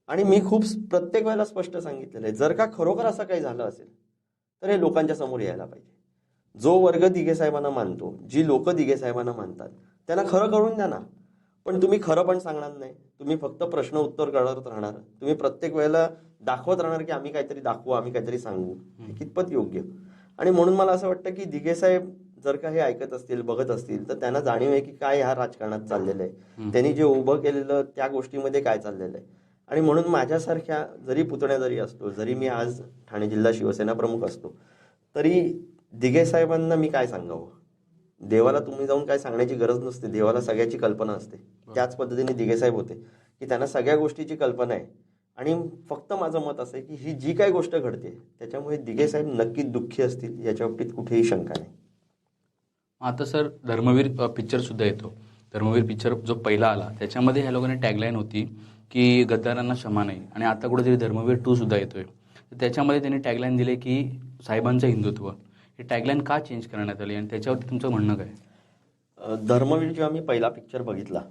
आणि मी खूप प्रत्येक वेळेला स्पष्ट सांगितलेलं आहे, जर का खरोखर असं काही झालं असेल तर हे लोकांच्या समोर यायला पाहिजे. जो वर्ग दिघे साहेबांना मानतो, जी लोक दिघे साहेबांना मानतात, त्यांना खरं कळून द्या ना. पण तुम्ही खरं पण सांगणार नाही, तुम्ही फक्त प्रश्न उत्तर करत राहणार, तुम्ही प्रत्येक वेळेला दाखवत राहणार की आम्ही काहीतरी दाखवू, आम्ही काहीतरी सांगू. हे कितपत योग्य? आणि म्हणून मला असं वाटतं की दिघे साहेब जर का हे ऐकत असतील, बघत असतील, तर त्यांना जाणीव आहे की काय ह्या राजकारणात चाललेलं आहे, त्यांनी जे उभं केलेलं त्या गोष्टीमध्ये काय चाललेलं आहे. आणि म्हणून माझ्यासारख्या जरी पुतण्या जरी असतो, जरी मी आज ठाणे जिल्हा शिवसेना प्रमुख असतो, तरी दिघे साहेबांना मी काय सांगावं? देवाला तुम्ही जाऊन काय सांगण्याची गरज नसते, देवाला सगळ्याची कल्पना असते. त्याच पद्धतीने दिघे साहेब होते की त्यांना सगळ्या गोष्टीची कल्पना आहे. आणि फक्त माझं मत असं आहे की ही जी काही गोष्ट घडते त्याच्यामुळे दिघे साहेब नक्कीच दुःखी असतील, याच्या बाबतीत कुठेही शंका नाही.
आता सर, धर्मवीर पिक्चर सुद्धा येतो. धर्मवीर पिक्चर जो पहिला आला त्याच्यामध्ये ह्या लोकांनी टॅगलाईन होती की गद्दारांना क्षमा नाही. आणि आता कुठेतरी धर्मवीर 2 सुद्धा येतोय, तर त्याच्यामध्ये त्यांनी टॅगलाईन दिले की साहेबांचं हिंदुत्व. हे टॅगलाईन का चेंज करण्यात आली आणि त्याच्यावरती तुमचं म्हणणं काय?
धर्मवीर जेव्हा मी पहिला पिक्चर बघितला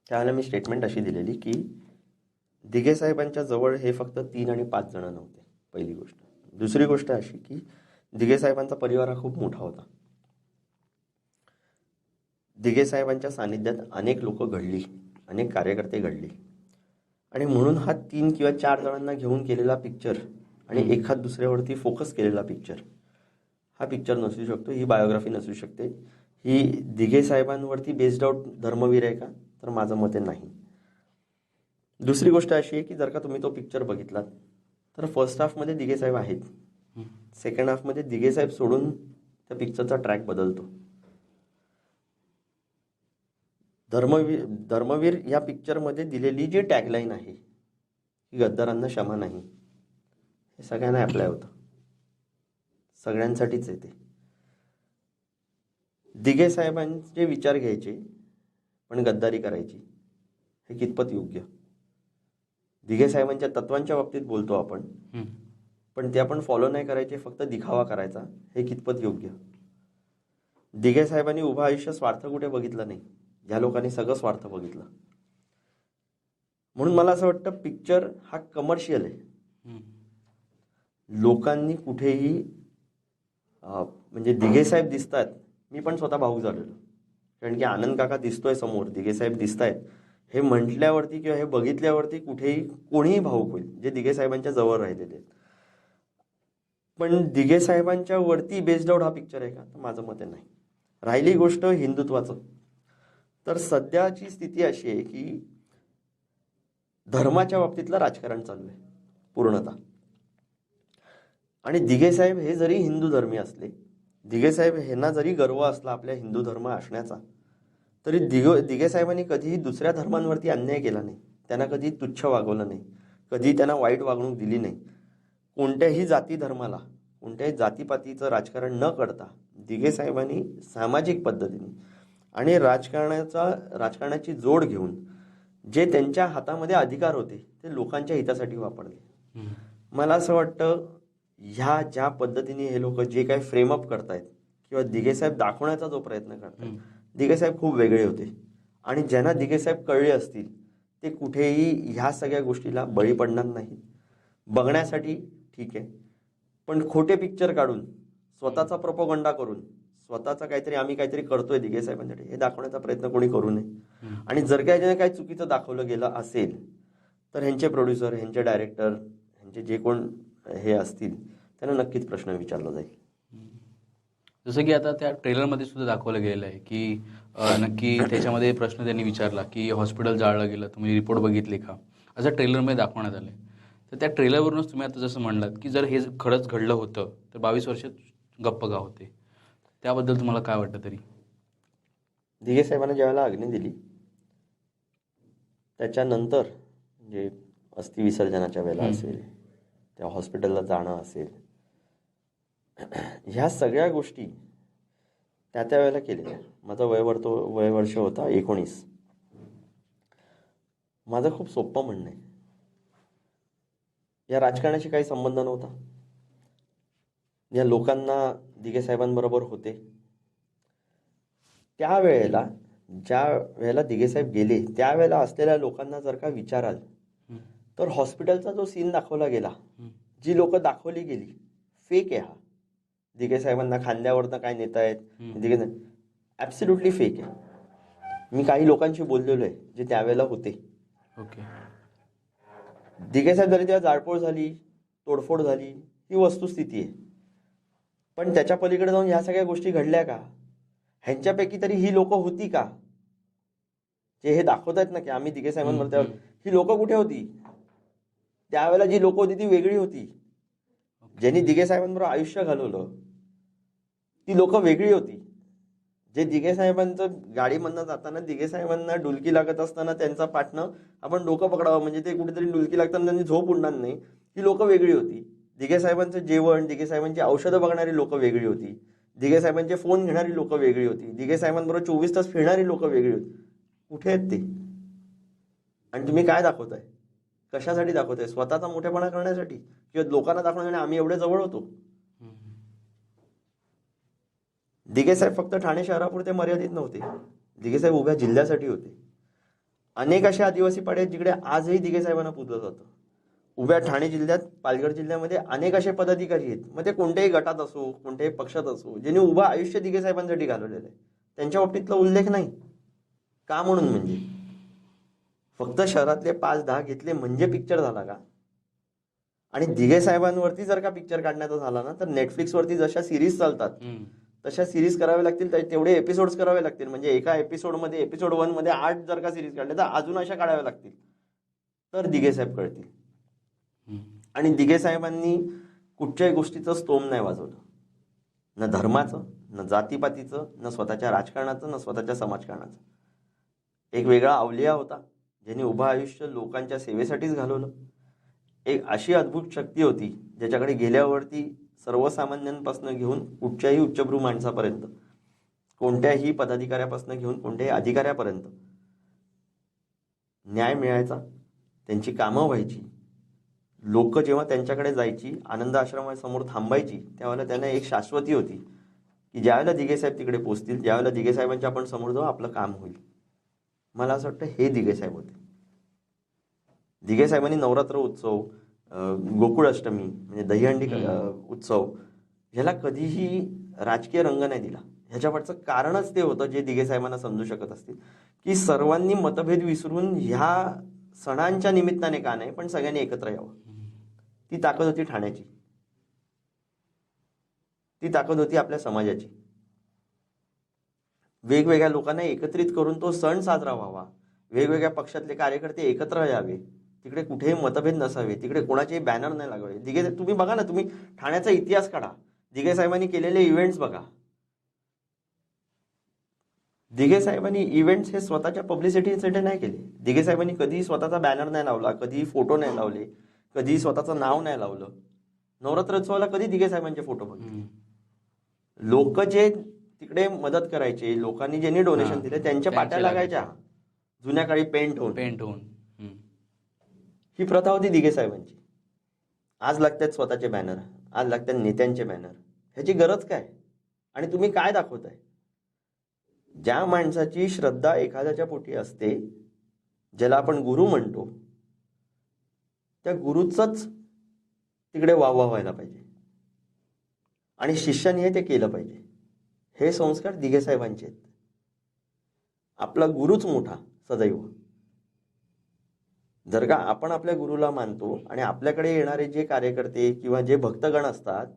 त्यावेळेला मी स्टेटमेंट अशी दिलेली की दिघे साहेबांच्या जवळ हे फक्त 3 आणि 5 जण नव्हते, पहिली गोष्ट. दुसरी गोष्ट अशी की दिघे साहेबांचा परिवार हा खूप मोठा होता. दिघे साहेबांच्या सानिध्यात अनेक लोक घडली, अनेक कार्यकर्ते घडली. आणि म्हणून हा 3 किंवा 4 जणांना घेऊन केलेला पिक्चर आणि एखाद दुसऱ्यावरती फोकस केलेला पिक्चर, हा पिक्चर नसू शकतो, ही बायोग्राफी नसू शकते. ही दिघे साहेबांवरती बेस्ड आउट धर्मवीर आहे का? तर माझं मत आहे नाही. दुसरी गोष्ट अशी आहे की जर का तुम्ही तो पिक्चर बघितलात तर फर्स्ट हाफमध्ये दिघे साहेब आहेत, सेकंड हाफमध्ये दिघे साहेब सोडून त्या पिक्चरचा ट्रॅक बदलतो. धर्मवीर या पिक्चरमध्ये दिलेली जी टॅगलाईन आहे की गद्दारांना क्षमा नाही, हे सगळ्यांना अप्लाय होतं, सगळ्यांसाठीच आहे ते. दिघे साहेबांचे विचार घ्यायचे पण गद्दारी करायची, हे कितपत योग्य? दिघे साहेबांच्या तत्वांच्या बाबतीत बोलतो आपण, पण ते आपण फॉलो नाही करायचे, फक्त दिखावा करायचा, हे कितपत योग्य? दिघे साहेबांनी उभं आयुष्य स्वार्थ कुठे बघितलं नाही, या लोकांनी सगळं स्वार्थ बघितलं. म्हणून मला असं वाटतं पिक्चर हा कमर्शियल आहे. लोकांनी कुठेही म्हणजे दिघे साहेब दिसतात, मी पण स्वतः भावूक झालेलो, कारण की आनंद काका दिसतोय समोर, दिघे साहेब दिसत आहेत, हे म्हटल्यावरती किंवा हे बघितल्यावरती कुठेही कोणीही भावूक होईल जे दिघे साहेबांच्या जवळ राहिलेले आहेत. पण दिघे साहेबांच्या वरती बेस्ड आउट हा पिक्चर आहे का, तर माझं मत नाही. राहिली गोष्ट हिंदुत्वाचं, तर सध्याची स्थिती अशी आहे की धर्माच्या बाबतीतलं राजकारण चालू आहे पूर्णतः. आणि दिघे साहेब हे जरी हिंदू धर्मी असले, दिघे साहेब ह्यांना जरी गर्व असला आपल्या हिंदू धर्म असण्याचा, तरी दिघे साहेबांनी कधीही दुसऱ्या धर्मांवरती अन्याय केला नाही, त्यांना कधी तुच्छ वागवलं नाही, कधी त्यांना वाईट वागणूक दिली नाही. कोणत्याही जाती धर्माला, कोणत्याही जातीपातीचं राजकारण न करता दिघे साहेबांनी सामाजिक पद्धतीने आणि राजकारणाची जोड घेऊन जे त्यांच्या हातामध्ये अधिकार होते ते लोकांच्या हितासाठी वापरले. मला असं वाटतं ह्या ज्या पद्धतीने हे लोक जे काही फ्रेमअप करतायत किंवा दिघे साहेब दाखवण्याचा जो प्रयत्न करतायत, दिघे साहेब खूप वेगळे होते. आणि ज्यांना दिघे साहेब कळले असतील ते कुठेही ह्या सगळ्या गोष्टीला बळी पडणार नाहीत. बघण्यासाठी ठीक आहे, पण खोटे पिक्चर काढून स्वतःचा प्रोपोगंडा करून स्वतःचा काहीतरी आम्ही काहीतरी करतोय दिघे साहेबांसाठी हे दाखवण्याचा प्रयत्न कोणी करू नये. आणि जर काही चुकीचं दाखवलं गेलं असेल तर ह्यांचे प्रोड्युसर, ह्यांचे डायरेक्टर, ह्यांचे जे कोण हे असतील त्यांना नक्कीच प्रश्न विचारला जाईल.
जसं की आता त्या ट्रेलरमध्ये सुद्धा दाखवलं गेलेलं आहे की नक्की त्याच्यामध्ये प्रश्न त्यांनी विचारला की हॉस्पिटल जाळलं गेलं, तुम्ही रिपोर्ट बघितले का, असं ट्रेलरमध्ये दाखवण्यात आलं आहे. तर त्या ट्रेलरवरूनच तुम्ही आता जसं म्हणलात की जर हे खरंच घडलं होतं तर 22 वर्ष गप्प का होते, त्याबद्दल तुम्हाला काय वाटतं? तरी
दिघे साहेबांना ज्यावेळेला अग्नी दिली त्याच्यानंतर म्हणजे अस्थि विसर्जनाच्या वेळेला असेल, त्या हॉस्पिटलला जाणं असेल, ह्या सगळ्या गोष्टी त्या वेळेला केलेल्या. माझा वयवर्ष होता 19. माझं खूप सोपं म्हणणं आहे, या राजकारणाशी काही संबंध नव्हता. या लोकांना दिघे साहेबांबरोबर होते त्यावेळेला, ज्या वेळेला दिघे साहेब गेले त्यावेळेला असलेल्या लोकांना जर का विचाराल तर हॉस्पिटलचा जो सीन दाखवला गेला, जी लोक दाखवली गेली, फेक आहे. हा दिघे साहेबांना खांद्यावरनं काय नेतायत, दिघे ॲब्सोल्युटली फेक आहे. मी काही लोकांशी बोललेलो आहे जे त्यावेळेला होते.
ओके,
दिघे साहेब झाले तेव्हा जाळपोळ झाली, तोडफोड झाली, ही वस्तुस्थिती आहे. पण त्याच्या पलीकडे जाऊन ह्या सगळ्या गोष्टी घडल्या का? ह्यांच्यापैकी तरी ही लोक होती का जे हे दाखवत आहेत ना की आम्ही दिघे साहेबांवर, ही लोक कुठे होती? त्यावेळेला जी लोक होती ती वेगळी होती. ज्यांनी दिघे साहेबांबरोबर आयुष्य घालवलं ती लोक वेगळी होती. जे दिघे साहेबांचं गाडीमधनं जाताना दिघे साहेबांना डुलकी लागत असताना त्यांचा पाठनं आपण डोकं पकडावं म्हणजे ते कुठेतरी डुलकी लागताना त्यांनी झोप उडणार नाही, ही लोक वेगळी होती. दिघे साहेबांचं जेवण, दिघे साहेबांची औषधं बघणारी लोक वेगळी होती. दिघे साहेबांचे फोन घेणारी लोक वेगळी होती. दिघे साहेबांबरोबर 24 तास फिरणारी लोक वेगळी होती. कुठे आहेत ते? आणि तुम्ही काय दाखवताय? कशासाठी दाखवताय? स्वतःचा मोठेपणा करण्यासाठी किंवा लोकांना दाखवण्यासाठी आम्ही एवढे जवळ होतो? दिघे साहेब फक्त ठाणे शहरापुरते मर्यादित नव्हते, दिघे साहेब उभ्या जिल्ह्यासाठी होते. अनेक असे आदिवासी पाडे आहेत जिकडे आजही दिघे साहेबांना पूजलं जातं. उभ्या ठाणे जिल्ह्यात, पालघर जिल्ह्यामध्ये अनेक असे पदाधिकारी आहेत, मग ते कोणत्याही गटात असो, कोणत्याही पक्षात असो, ज्यांनी उभं आयुष्य दिघे साहेबांसाठी घालवलेलं आहे. त्यांच्या बाबतीतला उल्लेख नाही का? म्हणून म्हणजे फक्त शहरातले 5-10 घेतले म्हणजे पिक्चर झाला का? आणि दिघे साहेबांवरती जर का पिक्चर काढण्याचा झाला ना तर नेटफ्लिक्सवरती जशा सिरीज चालतात तशा सिरीज कराव्या लागतील, तेवढे एपिसोड्स करावे लागतील. म्हणजे एका एपिसोडमध्ये, एपिसोड 1 मध्ये 8 जर का सिरीज काढल्या तर अजून अशा काढाव्या लागतील तर दिघे साहेब कळतील. आणि दिघे साहेबांनी कुठच्याही गोष्टीचं स्तोम नाही वाजवलं, न धर्माचं, न जातीपातीचं, न स्वतःच्या राजकारणाचं, न स्वतःच्या समाजकारणाचं. एक वेगळा अवलिया होता ज्याने उभं आयुष्य लोकांच्या सेवेसाठीच घालवलं. एक अशी अद्भुत शक्ती होती ज्याच्याकडे गेल्यावरती सर्वसामान्यांपासून घेऊन कुठच्याही उच्चभ्रू माणसापर्यंत, कोणत्याही पदाधिकाऱ्यापासून घेऊन कोणत्याही अधिकाऱ्यापर्यंत न्याय मिळायचा, त्यांची कामं व्हायची. लोक जेव्हा त्यांच्याकडे जायची, आनंद आश्रमासमोर थांबायची, त्यावेळेला त्यांना एक शाश्वती होती की ज्यावेळेला दिघेसाहेब तिकडे पोचतील, ज्यावेळेला दिघेसाहेबांच्या आपण समोर जाऊ, आपलं काम होईल. मला असं वाटतं हे दिघेसाहेब होते. दिघेसाहेबांनी नवरात्र उत्सव, गोकुळ अष्टमी म्हणजे दहीहंडी उत्सव ह्याला कधीही राजकीय रंग नाही दिला. ह्याच्यापाठचं कारणच ते होतं जे दिघेसाहेबांना समजू शकत असतील की सर्वांनी मतभेद विसरून ह्या सणांच्या निमित्ताने का नाही पण सगळ्यांनी एकत्र यावं. ती ताकद होती ठाण्याची, ती ताकद होती आपल्या समाजाची. वेगवेगळ्या लोकांना एकत्रित करून तो सण साजरा व्हावा, वेगवेगळ्या पक्षातले कार्यकर्ते एकत्र यावे, तिकडे कुठेही मतभेद नसावे, तिकडे कोणाचेही बॅनर नाही लागावे. तुम्ही बघा ना, तुम्ही ठाण्याचा इतिहास काढा, दिघे साहेबांनी केलेले इव्हेंट्स बघा. दिघे साहेबांनी इव्हेंट्स हे स्वतःच्या पब्लिसिटीसाठी नाही केले. दिघे साहेबांनी कधीही स्वतःचा बॅनर नाही लावला, कधीही फोटो नाही लावले, कधीही स्वतःचं नाव नाही लावलं. नवरात्रोत्सवाला कधी दिघे साहेबांचे फोटो बघितले? लोक जे तिकडे मदत करायचे, लोकांनी ज्यांनी डोनेशन दिले त्यांच्या पाट्या लागायच्या जुन्या काळी पेंट होऊन. ही प्रथा होती दिघे साहेबांची. आज लागतात स्वतःचे बॅनर, आज लागतात नेत्यांचे बॅनर. ह्याची गरज काय? आणि तुम्ही काय दाखवताय? ज्या माणसाची श्रद्धा एखाद्याच्या पोटी असते, ज्याला आपण गुरु म्हणतो, त्या गुरुचंच तिकडे वाहवा व्हायला पाहिजे आणि शिष्याने ते केलं पाहिजे. हे संस्कार दिघे साहेबांचे आहेत. आपला गुरुच मोठा सदैव. जर का आपण आपल्या गुरुला मानतो आणि आपल्याकडे येणारे जे कार्यकर्ते किंवा जे भक्तगण असतात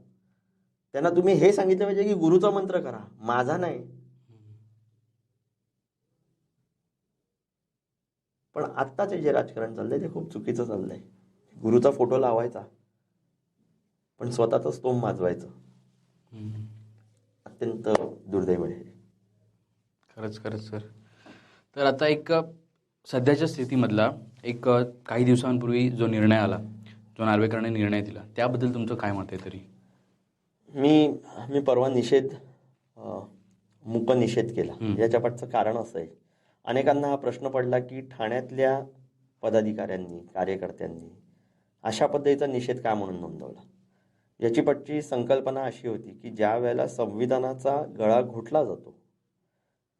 त्यांना तुम्ही हे सांगितलं पाहिजे की गुरुचा मंत्र करा, माझा नाही. पण आत्ताचे जे राजकारण चाललंय ते खूप चुकीचं चाललंय. गुरुचा फोटो लावायचा पण स्वतःच स्तोम माजवायचं. अत्यंत दुर्दैव आहे.
खरंच सर. तर आता एक सध्याच्या स्थितीमधला एक काही दिवसांपूर्वी जो निर्णय आला, जो नार्वेकरने निर्णय दिला, त्याबद्दल तुमचं काय मत आहे? तरी
मी परवा मूक निषेध केला. याच्या पाठचं कारण असं आहे, अनेकांना हा प्रश्न पडला की ठाण्यातल्या पदाधिकाऱ्यांनी, कार्यकर्त्यांनी अशा पद्धतीचा निषेध का म्हणून नोंदवला. याची पाठची संकल्पना अशी होती की ज्या वेळेला संविधानाचा गळा घोटला जातो,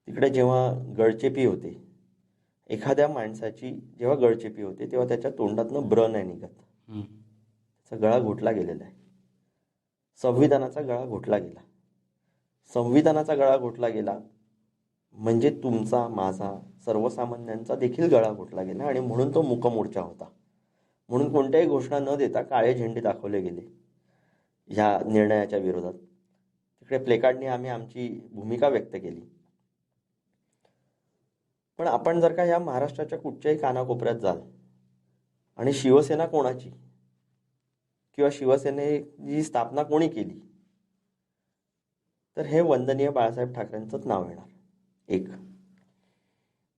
तिकडे जेव्हा गळचेपी होते, एखाद्या माणसाची जेव्हा गळचेपी होते तेव्हा त्याच्या तोंडातनं ब्र नाही निघत. त्याचा गळा घोटला गेलेला आहे. संविधानाचा गळा घोटला गेला. संविधानाचा गळा घोटला गेला म्हणजे तुमचा, माझा, सर्वसामान्यांचा देखील गळा घोटला गेला. आणि म्हणून तो मूक मोर्चा होता. म्हणून कोणत्याही घोषणा न देता काळे झेंडे दाखवले गेले ह्या निर्णयाच्या विरोधात. तिकडे प्लेकार्डने आम्ही आमची भूमिका व्यक्त केली. पण आपण जर का या महाराष्ट्राच्या कुठच्याही कानाकोपऱ्यात जाल आणि शिवसेना कोणाची किंवा शिवसेनेची स्थापना कोणी केली, तर हे वंदनीय बाळासाहेब ठाकरेंचंच नाव येणार. एक.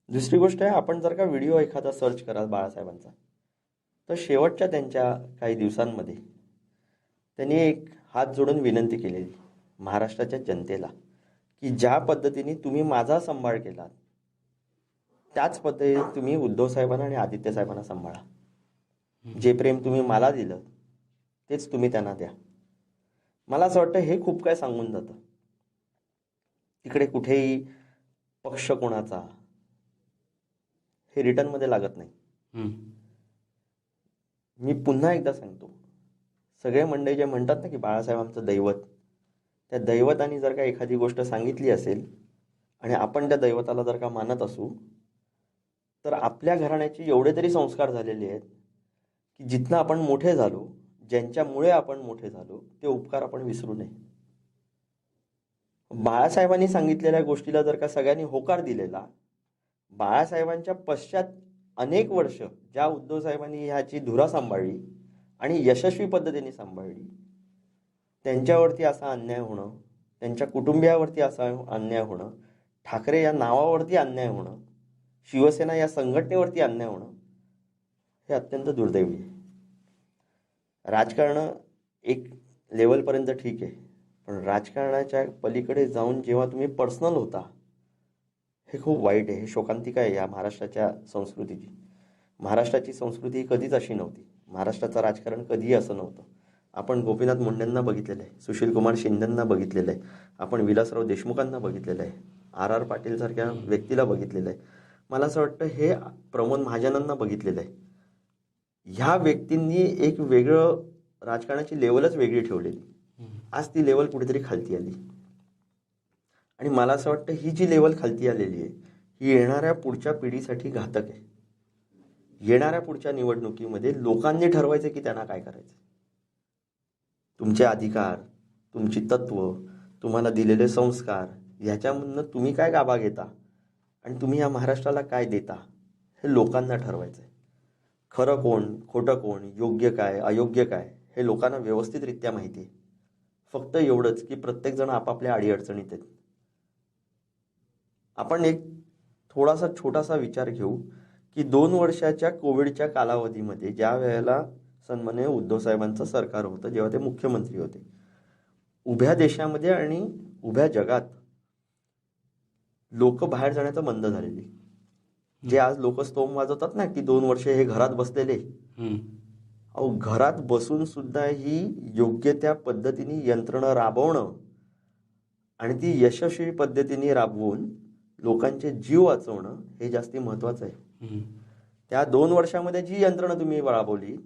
दुसरी गोष्ट आहे, आपण जर का व्हिडिओ एखादा सर्च कराल बाळासाहेबांचा, तर शेवटच्या त्यांच्या काही दिवसांमध्ये त्यांनी एक हात जोडून विनंती केलेली महाराष्ट्राच्या जनतेला की ज्या पद्धतीने तुम्ही माझा सांभाळ केला त्याच पद्धतीने तुम्ही उद्धव साहेबांना आणि आदित्य साहेबांना सांभाळा. जे प्रेम तुम्ही मला दिलं तेच तुम्ही त्यांना द्या. मला असं वाटतं हे खूप काय सांगून जातं. तिकडे कुठेही पक्ष कोणाचा हे रिटर्नमध्ये लागत नाही. मी पुन्हा एकदा सांगतो, सगळे मंडळी जे म्हणतात ना की बाळासाहेब आमचं दैवत, त्या दैवताने जर का एखादी गोष्ट सांगितली असेल आणि आपण त्या दैवताला जर का मानत असू, तर आपल्या घराण्याचे एवढे तरी संस्कार झालेले आहेत की जिथनं आपण मोठे झालो, ज्यांच्यामुळे आपण मोठे झालो, ते उपकार आपण विसरू नये. बाळासाहेबांनी सांगितलेल्या गोष्टीला जर का सगळ्यांनी होकार दिलेला, बाळासाहेबांच्या पश्चात अनेक वर्ष ज्या उद्धव साहेबांनी ह्याची धुरा सांभाळली आणि यशस्वी पद्धतीने सांभाळली, त्यांच्यावरती असा अन्याय होणं, त्यांच्या कुटुंबियावरती असा अन्याय होणं, ठाकरे या नावावरती अन्याय होणं, शिवसेना या संघटनेवरती अन्याय होणं हे अत्यंत दुर्दैवी आहे. राजकारण एक लेवलपर्यंत ठीक आहे, पण राजकारणाच्या पलीकडे जाऊन जेव्हा तुम्ही पर्सनल होता, हे खूप वाईट आहे. हे शोकांतिका आहे या महाराष्ट्राच्या संस्कृतीची. महाराष्ट्राची संस्कृती ही कधीच अशी नव्हती. महाराष्ट्राचं राजकारण कधीही असं नव्हतं. आपण गोपीनाथ मुंडेंना बघितलेलं आहे, सुशीलकुमार शिंदेंना बघितलेलं आहे, आपण विलासराव देशमुखांना बघितलेलं आहे, R.R. पाटील सारख्या व्यक्तीला बघितलेलं आहे. मला असं वाटतं हे प्रमोद महाजनांना बघितलेलं आहे. ह्या व्यक्तींनी एक वेगळं राजकारणाची लेवलच वेगळी ठेवलेली. आज ती लेवल कुठेतरी खालती आली आणि मला असं वाटतं ही जी लेवल खालती आलेली आहे ही येणाऱ्या पुढच्या पिढीसाठी घातक आहे. येणाऱ्या पुढच्या निवडणुकीमध्ये लोकांनी ठरवायचं की त्यांना काय करायचं. तुमचे अधिकार, तुमची तत्व, तुम्हाला दिलेले संस्कार ह्याच्यामधनं तुम्ही काय गाभा घेता आणि तुम्ही या महाराष्ट्राला काय देता हे लोकांना ठरवायचं आहे. खरं कोण, खोटं कोण, योग्य काय, अयोग्य काय हे लोकांना व्यवस्थितरित्या माहिती आहे. फक्त एवढंच की प्रत्येकजण आपापल्या अडीअडचणीत आहेत. आपण एक थोडासा छोटासा विचार घेऊ की 2 वर्षाच्या कोविडच्या कालावधीमध्ये ज्या वेळेला सन्माननीय उद्धव साहेबांचं सरकार होतं, जेव्हा ते मुख्यमंत्री होते, उभ्या देशामध्ये आणि उभ्या जगात लोक बाहेर जाण्याचं बंद झालेली. जे आज लोक स्तोम वाजवतात ना की 2 वर्ष हे घरात बसलेले, अहो घरात बसून सुद्धा ही योग्य त्या पद्धतीने यंत्रणा राबवणं आणि ती यशस्वी पद्धतीने राबवून लोकांचे जीव वाचवणं हे जास्ती महत्वाचं आहे. त्या 2 वर्षामध्ये जी यंत्रणा तुम्ही राबवली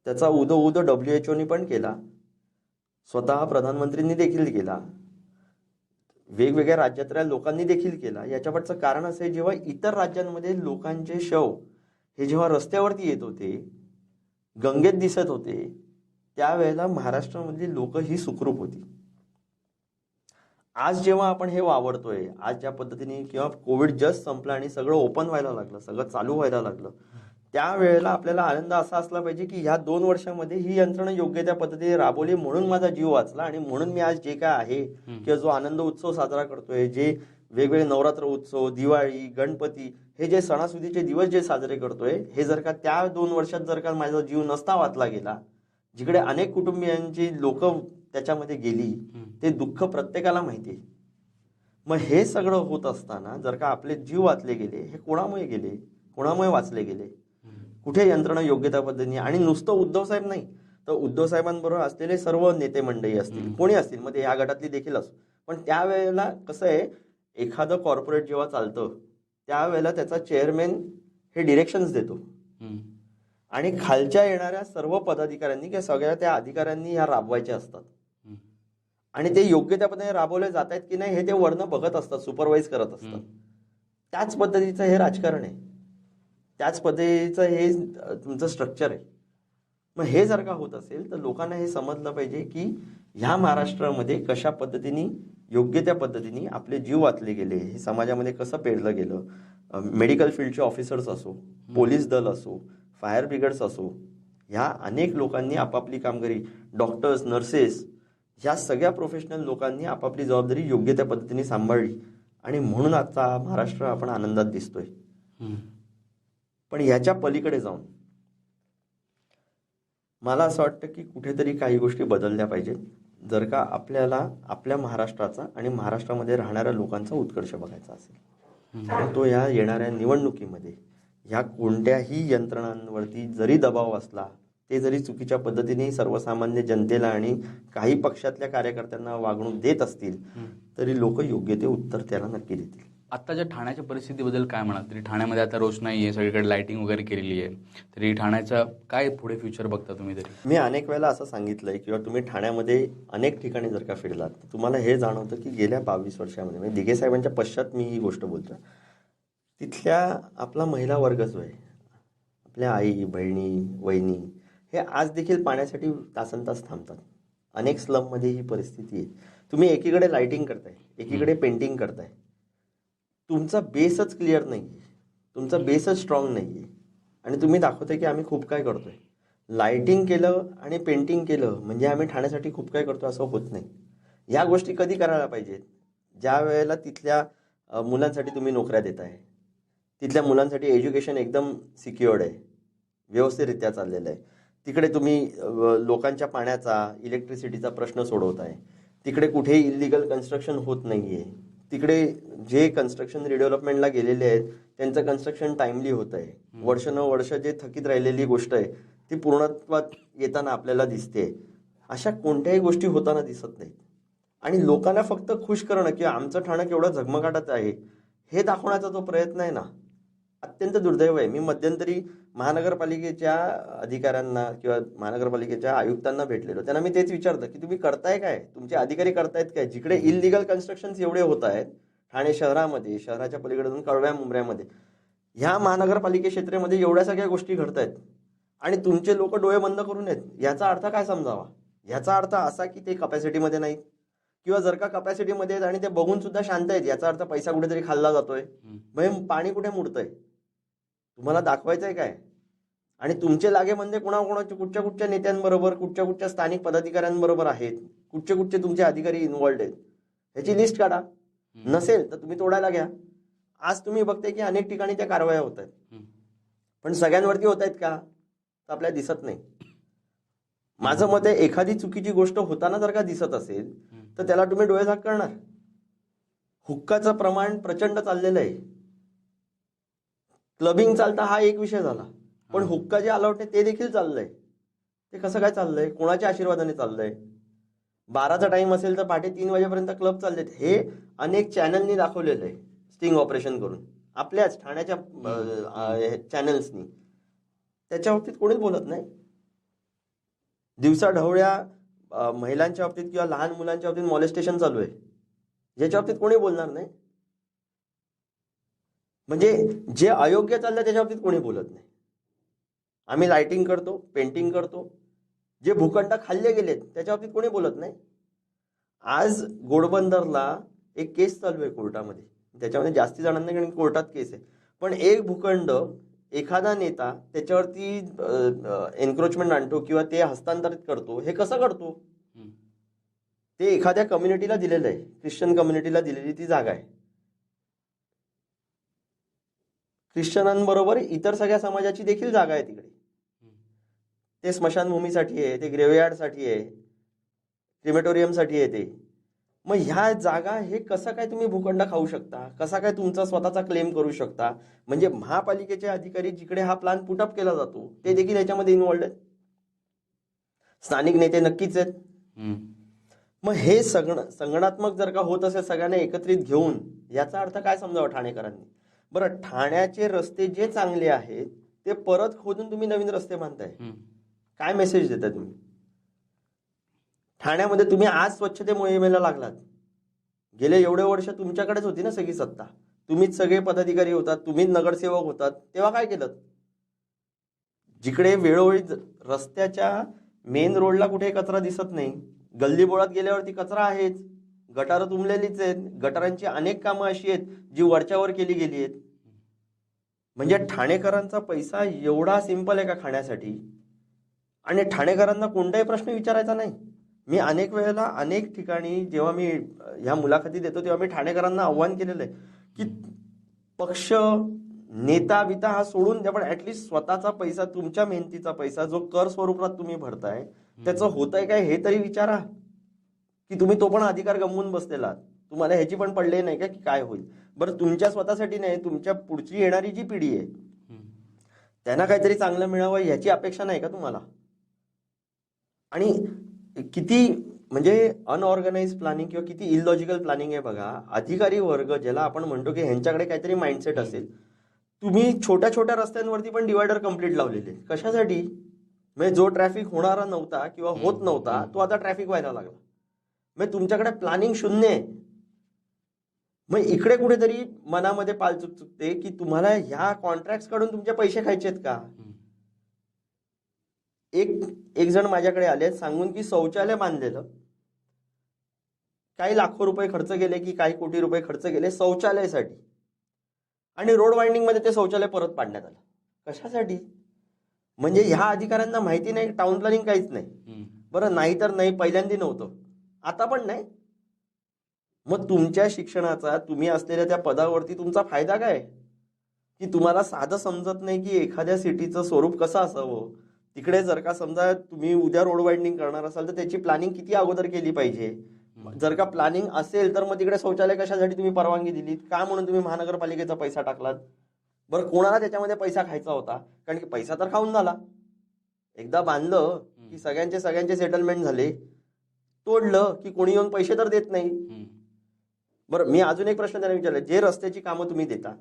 त्याचा उदो WHO पण केला, स्वतः प्रधानमंत्रींनी देखील केला, वेगवेगळ्या राज्यातल्या लोकांनी देखील केला. याच्यापाठचं कारण असं आहे, जेव्हा इतर राज्यांमध्ये लोकांचे शव हे जेव्हा रस्त्यावरती येत होते, गंगेत दिसत होते, त्यावेळेला महाराष्ट्रामधली लोक ही सुखरूप होती. आज जेव्हा आपण हे वावरतोय, आज ज्या पद्धतीने किंवा कोविड जस्ट संपला आणि सगळं ओपन व्हायला लागलं, सगळं चालू व्हायला लागलं, त्यावेळेला आपल्याला आनंद असा असला पाहिजे की ह्या 2 वर्षामध्ये ही यंत्रणा योग्य त्या पद्धतीने राबवली म्हणून माझा जीव वाचला आणि म्हणून मी आज जे काय आहे किंवा जो आनंद उत्सव साजरा करतोय, जे वेगवेगळे नवरात्र उत्सव, दिवाळी, गणपती हे जे सणासुदीचे दिवस जे साजरे करतोय, हे जर का त्या 2 वर्षात जर का माझा जीव नसता वाचला गेला, जिकडे अनेक कुटुंबियांची लोक त्याच्यामध्ये गेली, ते दुःख प्रत्येकाला माहिती आहे. मग हे सगळं होत असताना जर का आपले जीव वाचले गेले, हे कोणामुळे गेले, कोणामुळे वाचले गेले, कुठे यंत्रणा योग्य त्या पद्धतीने. आणि नुसतं उद्धव साहेब नाही तर उद्धव साहेबांबरोबर असलेले सर्व नेते मंडळी असतील, कोणी असतील, मग ते या गटातली देखील असो, पण त्यावेळेला कसं आहे, एखादं कॉर्पोरेट जेव्हा चालतं त्यावेळेला त्याचा चेअरमॅन हे डिरेक्शन्स देतो आणि खालच्या येणाऱ्या सर्व पदाधिकाऱ्यांनी किंवा सगळ्या त्या अधिकाऱ्यांनी ह्या राबवायच्या असतात आणि ते योग्य त्या पद्धतीने राबवले जात आहेत की नाही हे ते वरनं बघत असतात, सुपरवाईज करत असतात. त्याच पद्धतीचं हे राजकारण आहे, त्याच पद्धतीचं हे तुमचं स्ट्रक्चर आहे. मग हे जर का होत असेल तर लोकांना हे समजलं पाहिजे की ह्या महाराष्ट्रामध्ये कशा पद्धतीने योग्य त्या पद्धतीने आपले जीव वाचले गेले, हे समाजामध्ये कसं पेरलं गेलं. मेडिकल फील्डचे ऑफिसर्स असो, पोलीस दल असो, फायर ब्रिगेड्स असो, ह्या अनेक लोकांनी आपापली कामगिरी, डॉक्टर्स, नर्सेस, ह्या सगळ्या प्रोफेशनल लोकांनी आपापली जबाबदारी योग्य त्या पद्धतीने सांभाळली आणि म्हणून आता महाराष्ट्र आपण आनंदात दिसतोय. पण याच्या पलीकडे जाऊन मला असं वाटतं की कुठेतरी काही गोष्टी बदलल्या पाहिजेत जर का आपल्याला आपल्या महाराष्ट्राचा आणि महाराष्ट्रामध्ये राहणाऱ्या लोकांचा उत्कर्ष बघायचा असेल. तो या येणाऱ्या निवडणुकीमध्ये ह्या कोणत्याही यंत्रणांवरती जरी दबाव असला, ते जरी चुकीच्या पद्धतीने सर्वसामान्य जनतेला आणि काही पक्षातल्या कार्यकर्त्यांना वागणूक देत असतील तरी लोक योग्य ते उत्तर त्याला नक्की देतील.
आत्ताच्या ठाण्याच्या परिस्थितीबद्दल काय म्हणाल? तरी ठाण्यामध्ये आता रोषणाई आहे, सगळीकडे लाईटिंग वगैरे केलेली आहे, तरी ठाण्याचा काय पुढे फ्युचर बघता तुम्ही? तरी
मी अनेक वेळेला असं सांगितलंय किंवा तुम्ही ठाण्यामध्ये अनेक ठिकाणी जर का फिरलात तर तुम्हाला हे जाणवतं की गेल्या 22 वर्षामध्ये म्हणजे दिघे साहेबांच्या पश्चात मी ही गोष्ट बोलतो, तिथल्या आपला महिला वर्ग जो आहे, आपल्या आई, बहिणी, वहिनी, हे आज देखील पाण्यासाठी तासनतास थांबतात. अनेक स्लममध्ये ही परिस्थिती आहे. तुम्ही एकीकडे लाईटिंग करताय, एकीकडे पेंटिंग करताय, तुमचा बेसच क्लिअर नाही आहे, तुमचा बेसच स्ट्रॉंग नाही आहे आणि तुम्ही दाखवताय की आम्ही खूप काय करतोय. लाईटिंग केलं आणि पेंटिंग केलं म्हणजे आम्ही ठाण्यासाठी खूप काय करतो असं होत नाही. या गोष्टी कधी करायला पाहिजेत? ज्या वेळेला तिथल्या मुलांसाठी तुम्ही नोकऱ्या देताय, तिथल्या मुलांसाठी एज्युकेशन एकदम सिक्युअर्ड आहे, व्यवस्थितरित्या चाललेलं आहे. तिकडे तुम्ही लोकांच्या पाण्याचा, इलेक्ट्रिसिटीचा प्रश्न सोडवताय. तिकडे कुठेही इलिगल कन्स्ट्रक्शन होत नाही आहे. तिकडे जे कन्स्ट्रक्शन रिडेव्हलपमेंटला गेलेले आहेत त्यांचं कन्स्ट्रक्शन टाइमली होत आहे. वर्ष जे थकीत राहिलेली गोष्ट आहे ती पूर्णत्वात येताना आपल्याला दिसते. अशा कोणत्याही गोष्टी होताना दिसत नाहीत. आणि लोकांना फक्त खुश करणं किंवा आमचं ठाणं केवढं झगमगाटात आहे हे दाखवण्याचा जो प्रयत्न आहे ना, अत्यंत दुर्दैव आहे. मी मध्यंतरी महानगरपालिकेच्या अधिकाऱ्यांना किंवा महानगरपालिकेच्या आयुक्तांना भेटलेलो. त्यांना मी तेच विचारलं की तुम्ही करताय काय, तुमचे अधिकारी करतायत काय? जिकडे इलिगल कन्स्ट्रक्शन्स एवढे होत आहेत ठाणे शहरामध्ये, शहराच्या पलीकडे कळव्या मुंबऱ्यामध्ये, ह्या महानगरपालिके क्षेत्रामध्ये एवढ्या सगळ्या गोष्टी घडतायत आणि तुमचे लोक डोळे बंद करून आहेत. याचा अर्थ काय समजावा? याचा अर्थ असा की ते कपॅसिटीमध्ये नाहीत, किंवा जर का कपॅसिटीमध्ये आहेत आणि ते बघून सुद्धा शांत आहेत, याचा अर्थ पैसा कुठेतरी खाल्ला जातोय, म्हणजे पाणी कुठे मुडतंय, तुम्हाला दाखवायचंय काय? आणि तुमचे लागे म्हणजे कुणाकुणाचे कुठच्या नेत्यांबरोबर, कुठच्या स्थानिक पदाधिकाऱ्यांबरोबर आहेत, कुठचे तुमचे अधिकारी इन्व्हॉल्ड आहेत, ह्याची लिस्ट काढा. नसेल तर तुम्ही तोडायला घ्या. आज तुम्ही बघताय की अनेक ठिकाणी त्या कारवाया होत आहेत, पण सगळ्यांवरती होत आहेत का तर आपल्याला दिसत नाही. माझं मत आहे, एखादी चुकीची गोष्ट होताना जर का दिसत असेल तर त्याला तुम्ही डोळे झाक करणार. हुक्काचं प्रमाण प्रचंड चाललेलं आहे. क्लबिंग चालता हा एक विषय झाला, पण हुक्का जे अलाउड नाही ते देखील चाललंय. ते कसं काय चाललंय? कोणाच्या आशीर्वादाने चाललंय? 12चा टाइम असेल तर पहाटे 3 वाजेपर्यंत क्लब चाललेत. हे अनेक चॅनलनी दाखवलेलं आहे, स्टिंग ऑपरेशन करून, आपल्याच ठाण्याच्या चॅनल्सनी. त्याच्या बाबतीत कोणीच बोलत नाही. दिवसा ढवळ्या महिलांच्या बाबतीत किंवा लहान मुलांच्या बाबतीत मॉलेस्टेशन चालू आहे, ज्याच्या बाबतीत कोणी बोलणार नाही. म्हणजे जे अयोग्य चाललंय त्याच्या बाबतीत कोणी बोलत नाही. आम्ही लाइटिंग करतो, पेंटिंग करतो. जे भूखंड खाल्ले गेलेत त्याच्या बाबतीत कोणी बोलत नाही. आज घोडबंदरला एक केस चालू आहे कोर्टामध्ये, त्याच्यामध्ये जास्ती जणांना कारण कोर्टात केस आहे, पण एक भूखंड एखादा नेता त्याच्यावरती एन्क्रोचमेंट आणतो किंवा ते हस्तांतरित करतो. हे कसं करतो? ते एखाद्या कम्युनिटीला दिलेलं आहे, ख्रिश्चन कम्युनिटीला दिलेली ती जागा आहे. ख्रिश्चनांबरोबर इतर सगळ्या समाजाची देखील जागा आहे तिकडे. ते स्मशानभूमीसाठी आहे, ते ग्रेवयार्डसाठी आहे, क्रिमेटोरियमसाठी आहे ते. मग ह्या जागा हे कसं काय तुम्ही भूखंड खाऊ शकता? कसा काय तुमचा स्वतःचा क्लेम करू शकता? म्हणजे महापालिकेचे अधिकारी जिकडे हा प्लॅन पुटअप केला जातो ते देखील याच्यामध्ये इन्व्हॉल्ड आहेत. स्थानिक नेते नक्कीच आहेत. मग हे संगणात्मक जर का होत असेल सगळ्यांना एकत्रित घेऊन, याचा अर्थ काय समजावा ठाणेकरांनी? बरं, ठाण्याचे रस्ते जे चांगले आहेत ते परत खोदून तुम्ही नवीन रस्ते बांधताय, काय मेसेज देताय तुम्ही? ठाण्यामध्ये तुम्ही आज स्वच्छते मोहिमेला लागलात. गेले एवढे वर्ष तुमच्याकडेच होती ना सगळी सत्ता, तुम्हीच सगळे पदाधिकारी होतात, तुम्हीच नगरसेवक होतात. तेव्हा काय केलं? जिकडे वेळोवेळी रस्त्याच्या मेन रोडला कुठे कचरा दिसत नाही, गल्ली बोळात गेल्यावरती कचरा आहेच, गटारं तुंबलेलीच आहेत. गटारांची अनेक कामं अशी आहेत जी वरच्यावर केली गेली आहेत. म्हणजे ठाणेकरांचा पैसा एवढा सिंपल आहे का खाण्यासाठी? आणि ठाणेकरांना कोणताही प्रश्न विचारायचा नाही. मी अनेक वेळेला अनेक ठिकाणी जेव्हा मी ह्या मुलाखती देतो तेव्हा मी ठाणेकरांना आव्हान केलेलं आहे की पक्ष नेता बिता हा सोडून द्या, पण ऍटलिस्ट स्वतःचा पैसा, तुमच्या मेहनतीचा पैसा जो कर स्वरूपात तुम्ही भरताय त्याचं होतंय काय हे तरी विचारा. की तुम्ही तो पण अधिकार गमवून बसलेला, तुम्हाला ह्याची पण पडले नाही का की काय होईल? बरं, तुमच्या स्वतःसाठी नाही, तुमच्या पुढची येणारी जी पिढी आहे त्यांना काहीतरी चांगलं मिळावं ह्याची अपेक्षा नाही का तुम्हाला? आणि किती म्हणजे अनऑर्गनाइज प्लॅनिंग किंवा किती इलॉजिकल प्लॅनिंग आहे बघा. अधिकारी वर्ग ज्याला आपण म्हणतो की ह्यांच्याकडे काहीतरी माइंडसेट असेल, तुम्ही छोट्या छोट्या रस्त्यांवरती पण डिवायडर कम्प्लीट लावलेले. कशासाठी? म्हणजे जो ट्रॅफिक होणारा नव्हता किंवा होत नव्हता तो आता ट्रॅफिक व्हायला लागला. म्हणजे तुमच्याकडे प्लॅनिंग शून्य आहे. मग इकडे कुठेतरी मनामध्ये पालचूक चुकते की तुम्हाला ह्या कॉन्ट्रॅक्ट कडून तुमचे पैसे खायचे आहेत का? एक जण माझ्याकडे आले सांगून की शौचालय बांधलेलं, काही लाखो रुपये खर्च गेले की काही कोटी रुपये खर्च गेले शौचालयासाठी, आणि रोड वाइंडिंग मध्ये ते शौचालय परत पाडण्यात आलं. कशासाठी? म्हणजे ह्या अधिकाऱ्यांना माहिती नाही, टाउन प्लॅनिंग काहीच नाही. बरं, नाही तर नाही, पहिल्यांदा नव्हतं, आता पण नाही. मग तुमच्या शिक्षणाचा, तुम्ही असलेल्या त्या पदावरती तुमचा फायदा काय? की तुम्हाला साधं समजत नाही की एखाद्या सिटीचं स्वरूप कसं असावं. तिकडे जर का समजा तुम्ही उद्या रोड वाइडनिंग करणार असाल तर त्याची प्लॅनिंग किती अगोदर केली पाहिजे. जर का प्लॅनिंग असेल तर मग तिकडे शौचालय कशासाठी तुम्ही परवानगी दिलीत, का म्हणून तुम्ही महानगरपालिकेचा पैसा टाकलात. बरं, कोणाला त्याच्यामध्ये पैसा खायचा होता, कारण की पैसा तर खाऊन झाला. एकदा बांधलं की सगळ्यांचे सेटलमेंट झाले, तोडलं की कोणी येऊन पैसे तर देत नाही. बरं, मी अजून एक प्रश्न त्यांना विचारला, जे रस्त्याची कामं तुम्ही देता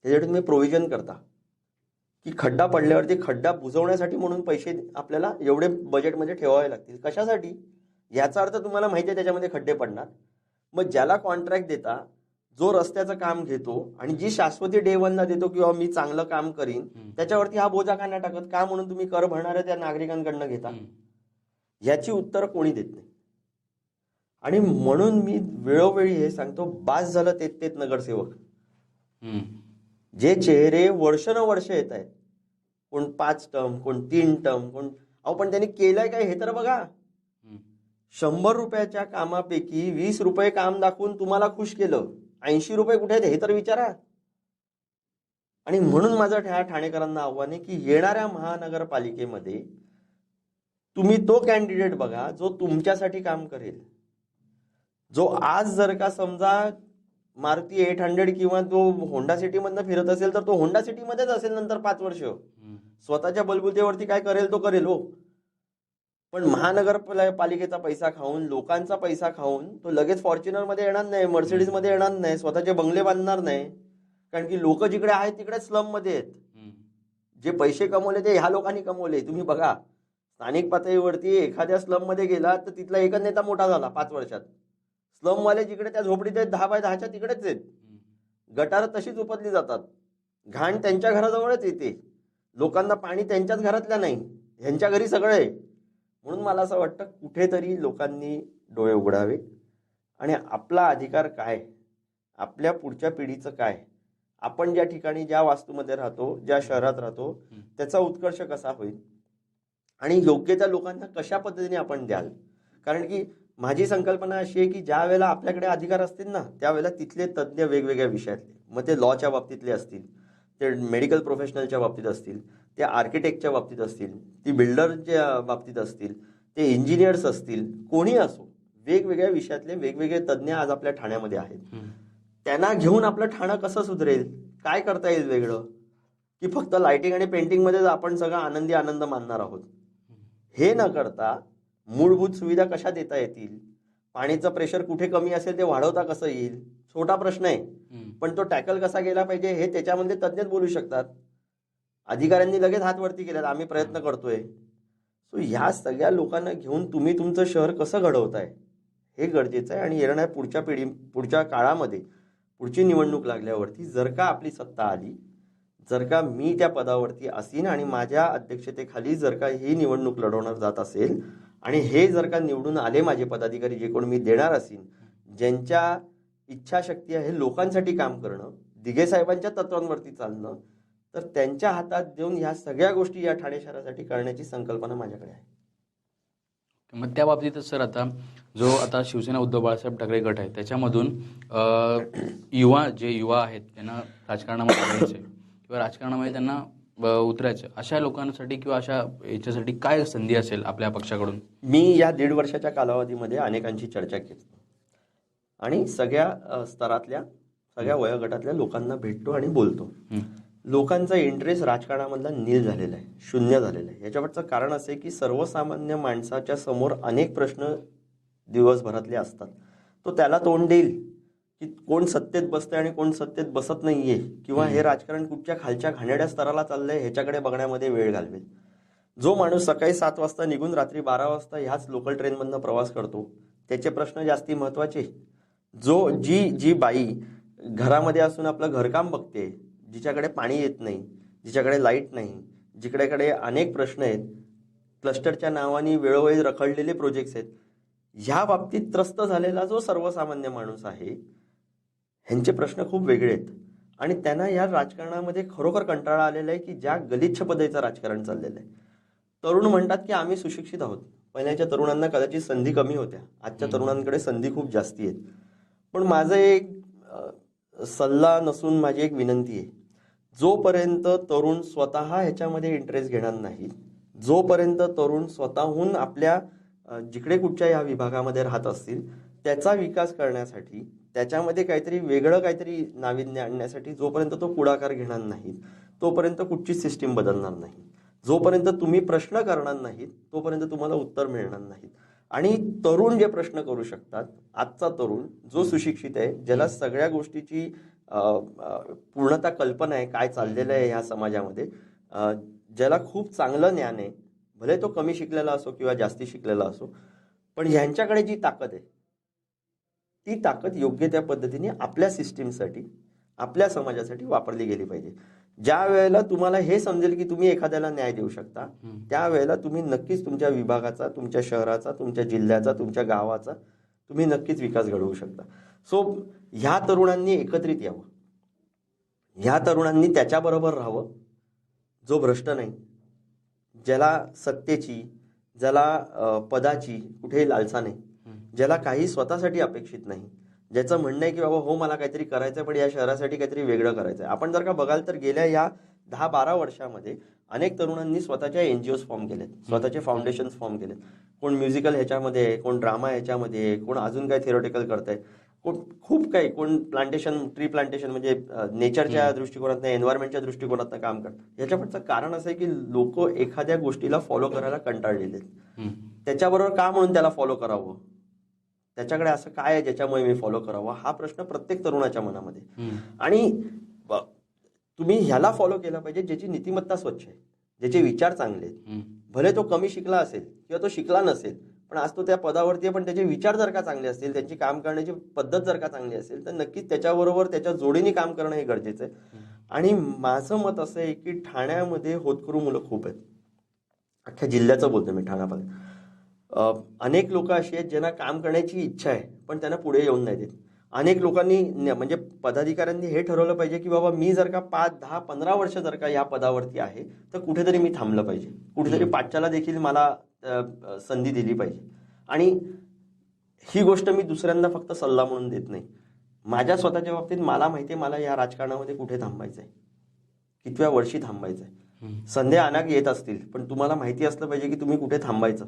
त्याच्यासाठी तुम्ही प्रोव्हिजन करता की खड्डा पडल्यावरती खड्डा बुजवण्यासाठी म्हणून पैसे आपल्याला एवढे बजेटमध्ये ठेवावे लागतील, कशासाठी. याचा अर्थ तुम्हाला माहिती आहे त्याच्यामध्ये खड्डे पडणार. मग ज्याला कॉन्ट्रॅक्ट देता, जो रस्त्याचं काम घेतो आणि जी शाश्वती डे वनला देतो किंवा मी चांगलं काम करीन, त्याच्यावरती हा बोजा का नाही टाकत, का म्हणून तुम्ही कर भरणाऱ्या त्या नागरिकांकडनं घेता. याची उत्तर कोणी देत नाही. आणि म्हणून मी वेळोवेळी हे सांगतो, बास झालं तेच नगरसेवक, जे चेहरे वर्षानुवर्ष येत आहेत, कोण 5 टर्म, कोण 3 टर्म, कोण पण त्यांनी केलंय काय हे तर बघा. 100 रुपयाच्या कामापैकी 20 रुपये काम दाखवून तुम्हाला खुश केलं, 80 रुपये कुठे आहेत हे तर विचारा. आणि म्हणून माझं ठाणेकरांना आव्हान आहे की येणाऱ्या महानगरपालिकेमध्ये तुम्ही तो कॅन्डिडेट बघा जो तुमच्यासाठी काम करेल. जो आज जर का समजा मारुती 800 किंवा तो होंडा सिटीमधनं फिरत असेल तर तो होंडा सिटीमध्येच असेल नंतर 5 वर्ष. स्वतःच्या बलबुतेवरती काय करेल तो करेल हो, पण महानगरपालिकेचा पैसा खाऊन, लोकांचा पैसा खाऊन तो लगेच फॉर्च्युनर मध्ये येणार नाही, मर्सिडीज मध्ये येणार नाही, स्वतःचे बंगले बांधणार नाही. कारण की लोक जिकडे आहेत तिकडे स्लम मध्ये आहेत. जे पैसे कमवले ते ह्या लोकांनी कमवले. तुम्ही बघा, स्थानिक पातळीवरती एखाद्या स्लम मध्ये गेला तर तिथला एकच नेता मोठा झाला 5 वर्षात. स्लमवाले जिकडे त्या झोपडीत आहेत 10 बाय 10च्या तिकडेच आहेत. गटार तशीच उपदली जातात, घाण त्यांच्या घराजवळच येते, लोकांना पाणी त्यांच्याच घरातल्या नाही, ह्यांच्या घरी सगळं आहे. म्हणून मला असं वाटतं कुठेतरी लोकांनी डोळे उघडावे आणि आपला अधिकार काय, आपल्या पुढच्या पिढीचं काय, आपण ज्या ठिकाणी ज्या वास्तूमध्ये राहतो, ज्या शहरात राहतो त्याचा उत्कर्ष कसा होईल आणि योग्य त्या लोकांना कशा पद्धतीने आपण द्याल. कारण की माझी संकल्पना अशी आहे की ज्या वेळेला आपल्याकडे अधिकार असतील ना, त्यावेळेला तिथले तज्ज्ञ वेगवेगळ्या विषयातले, मग ते लॉच्या बाबतीतले असतील, ते मेडिकल प्रोफेशनलच्या बाबतीत असतील, ते आर्किटेक्टच्या बाबतीत असतील, ती बिल्डरच्या बाबतीत असतील, ते इंजिनियर्स असतील, कोणी असो, वेगवेगळ्या विषयातले वेगवेगळे तज्ज्ञ आज आपल्या ठाण्यामध्ये आहेत. त्यांना घेऊन आपलं ठाणं कसं सुधरेल, काय करता येईल वेगळं, की फक्त लाइटिंग आणि पेंटिंगमध्येच आपण सगळं आनंद मानणार आहोत. हे न करता मूलभूत सुविधा कशा देता येतील, पाणीचं प्रेशर कुठे कमी असेल ते वाढवता कसं येईल, छोटा प्रश्न आहे, पण तो टॅकल कसा गेला पाहिजे हे त्याच्यामध्ये तज्ज्ञच बोलू शकतात. अधिकाऱ्यांनी लगेच हात वरती केलेला, आम्ही प्रयत्न करतोय. सो ह्या सगळ्या लोकांना घेऊन तुम्ही तुमचं शहर कसं घडवताय हे गरजेचं आहे. आणि येणाऱ्या पुढच्या काळामध्ये, पुढची निवडणूक लागल्यावरती जर का आपली सत्ता आली, जर का मी त्या पदावरती असीन आणि माझ्या अध्यक्षतेखाली जर का ही निवडणूक लढवणार जात असेल आणि हे जर का निवडून आले माझे पदाधिकारी, जे कोण मी देणार असीन, ज्यांच्या इच्छाशक्ती आहे लोकांसाठी काम करणं, दिघे साहेबांच्या तत्वांवरती चालणं, तर त्यांच्या हातात देऊन ह्या सगळ्या गोष्टी या ठाणे शहरासाठी करण्याची संकल्पना माझ्याकडे आहे.
मग त्या बाबतीतच सर, आता शिवसेना उद्धव बाळासाहेब ठाकरे गट आहे, त्याच्यामधून युवा आहेत त्यांना राजकारणामध्ये यायचे किंवा राजकारणामध्ये त्यांना उतरायचं, अशा लोकांसाठी किंवा अशा याच्यासाठी काय संधी असेल आपल्या पक्षाकडून?
मी या 1.5 वर्षाच्या कालावधीमध्ये अनेकांची चर्चा केली आणि सगळ्या स्तरातल्या, सगळ्या वयोगटातल्या लोकांना भेटतो आणि बोलतो. लोकांचा इंटरेस्ट राजकारणामधला नील झालेला आहे, शून्य झालेला आहे. याच्यावरचं कारण असं आहे की सर्वसामान्य माणसाच्या समोर अनेक प्रश्न दिवसभरातले असतात. तो त्याला तोंड देईल की कोण सत्तेत बसतंय आणि कोण सत्तेत बसत नाहीये, किंवा हे राजकारण कुठच्या खालच्या घाणेरड्या स्तराला चाललंय ह्याच्याकडे बघण्यामध्ये वेळ घालवेल. जो माणूस सकाळी 7 वाजता निघून रात्री 12 वाजता ह्याच लोकल ट्रेनमधनं प्रवास करतो, त्याचे प्रश्न जास्ती महत्वाचे. जी बाई घरामध्ये असून आपलं घरकाम बघते, जिच्याकडे पाणी येत नाही, जिच्याकडे लाईट नाही, जिकडेकडे अनेक प्रश्न आहेत, क्लस्टरच्या नावाने वेळोवेळी रखडलेले प्रोजेक्ट्स आहेत, ह्या बाबतीत त्रस्त झालेला जो सर्वसामान्य माणूस आहे, ह्यांचे प्रश्न खूप वेगळे आहेत. आणि त्यांना या राजकारणामध्ये खरोखर कंटाळा आलेला आहे की ज्या गलिच्छ पद्धतीचं राजकारण चाललेलं आहे. तरुण म्हणतात की आम्ही सुशिक्षित आहोत. पहिल्याच्या तरुणांना कदाचित संधी कमी होत्या, आजच्या तरुणांकडे संधी खूप जास्ती आहेत. पण माझं एक सल्ला नसून माझी एक विनंती आहे जोपर्यंत तरुण स्वतः ह्याच्यामध्ये इंटरेस्ट घेणार नाहीत, जोपर्यंत तरुण स्वतःहून आपल्या जिकडे कुठच्या या विभागामध्ये राहत असतील त्याचा विकास करण्यासाठी, त्याच्यामध्ये काहीतरी वेगळं काहीतरी नाविन्य आणण्यासाठी जोपर्यंत तो पुढाकार घेणार नाहीत, तोपर्यंत कुठचीच सिस्टीम बदलणार नाही. जोपर्यंत तुम्ही प्रश्न करणार नाहीत तोपर्यंत तुम्हाला उत्तर मिळणार नाहीत. आणि तरुण जे प्रश्न करू शकतात, आजचा तरुण जो सुशिक्षित आहे, ज्याला सगळ्या गोष्टीची पूर्णतः कल्पना आहे काय चाललेलं आहे ह्या समाजामध्ये, ज्याला खूप चांगलं ज्ञान आहे, भले तो कमी शिकलेला असो किंवा जास्ती शिकलेला असो, पण ह्यांच्याकडे जी ताकद आहे ती ताकद योग्य त्या पद्धतीने आपल्या सिस्टीमसाठी, आपल्या समाजासाठी वापरली गेली पाहिजे. ज्या वेळेला तुम्हाला हे समजेल की तुम्ही एखाद्याला न्याय देऊ शकता, त्यावेळेला तुम्ही नक्कीच तुमच्या विभागाचा, तुमच्या शहराचा, तुमच्या जिल्ह्याचा, तुमच्या गावाचा तुम्ही नक्कीच विकास घडवू शकता. सो ह्या तरुणांनी एकत्रित यावं, ह्या तरुणांनी त्याच्याबरोबर राहावं जो भ्रष्ट नाही, ज्याला सत्तेची, ज्याला पदाची कुठेही लालसा नाही, ज्याला काही स्वतःसाठी अपेक्षित नाही, ज्याचं म्हणणं आहे की बाबा हो मला काहीतरी करायचं पण या शहरासाठी काहीतरी वेगळं करायचं आहे. आपण जर का बघाल तर गेल्या या 10-12 वर्षामध्ये अनेक तरुणांनी स्वतःच्या NGOs फॉर्म केलेत, स्वतःचे फाउंडेशन्स फॉर्म केलेत. कोण म्युझिकल ह्याच्यामध्ये आहे, कोण ड्रामा ह्याच्यामध्ये आहे, कोण अजून काय थिओरिटिकल करतंय, कोण खूप काही, कोण प्लांटेशन, ट्री प्लांटेशन म्हणजे नेचरच्या दृष्टिकोनातनं, एन्व्हायरमेंटच्या दृष्टिकोनातनं काम करतात. याच्याकडचं कारण असं आहे की लोक एखाद्या गोष्टीला फॉलो करायला कंटाळलेले आहेत. त्याच्याबरोबर का म्हणून त्याला फॉलो करावं, त्याच्याकडे असं काय आहे ज्याच्यामुळे मी फॉलो करावं, हा प्रश्न प्रत्येक तरुणाच्या मनामध्ये. आणि तुम्ही ह्याला फॉलो केला पाहिजे ज्याची नीतिमत्ता स्वच्छ आहे, ज्याचे विचार चांगले आहेत. भले तो कमी शिकला असेल किंवा तो शिकला नसेल, पण आज तो त्या पदावरती आहे, पण त्याचे विचार जर का चांगले असतील, त्यांची काम करण्याची पद्धत जर का चांगली असेल, तर नक्कीच त्याच्याबरोबर त्याच्या जोडीने काम करणं हे गरजेचं आहे. आणि माझं मत असं आहे की ठाण्यामध्ये होतकरू मुलं खूप आहेत. अख्ख्या जिल्ह्याचं बोलतो मी, ठाण्यामध्ये अनेक लोक अशी आहेत ज्यांना काम करण्याची इच्छा आहे पण त्यांना पुढे येऊन नाही देत. अनेक लोकांनी म्हणजे पदाधिकाऱ्यांनी हे ठरवलं पाहिजे की बाबा मी जर का 5, 10, 15 वर्ष जर का या पदावरती आहे तर कुठेतरी मी थांबलं पाहिजे, कुठेतरी पाठच्याला देखील मला संधी दिली पाहिजे. आणि ही गोष्ट मी दुसऱ्यांना फक्त सल्ला म्हणून देत नाही, माझ्या स्वतःच्या बाबतीत मला माहिती आहे मला या राजकारणामध्ये कुठे थांबायचं आहे, कितव्या वर्षी थांबायचं आहे. संधी अनेक येत असतील पण तुम्हाला माहिती असलं पाहिजे की तुम्ही कुठे थांबायचं.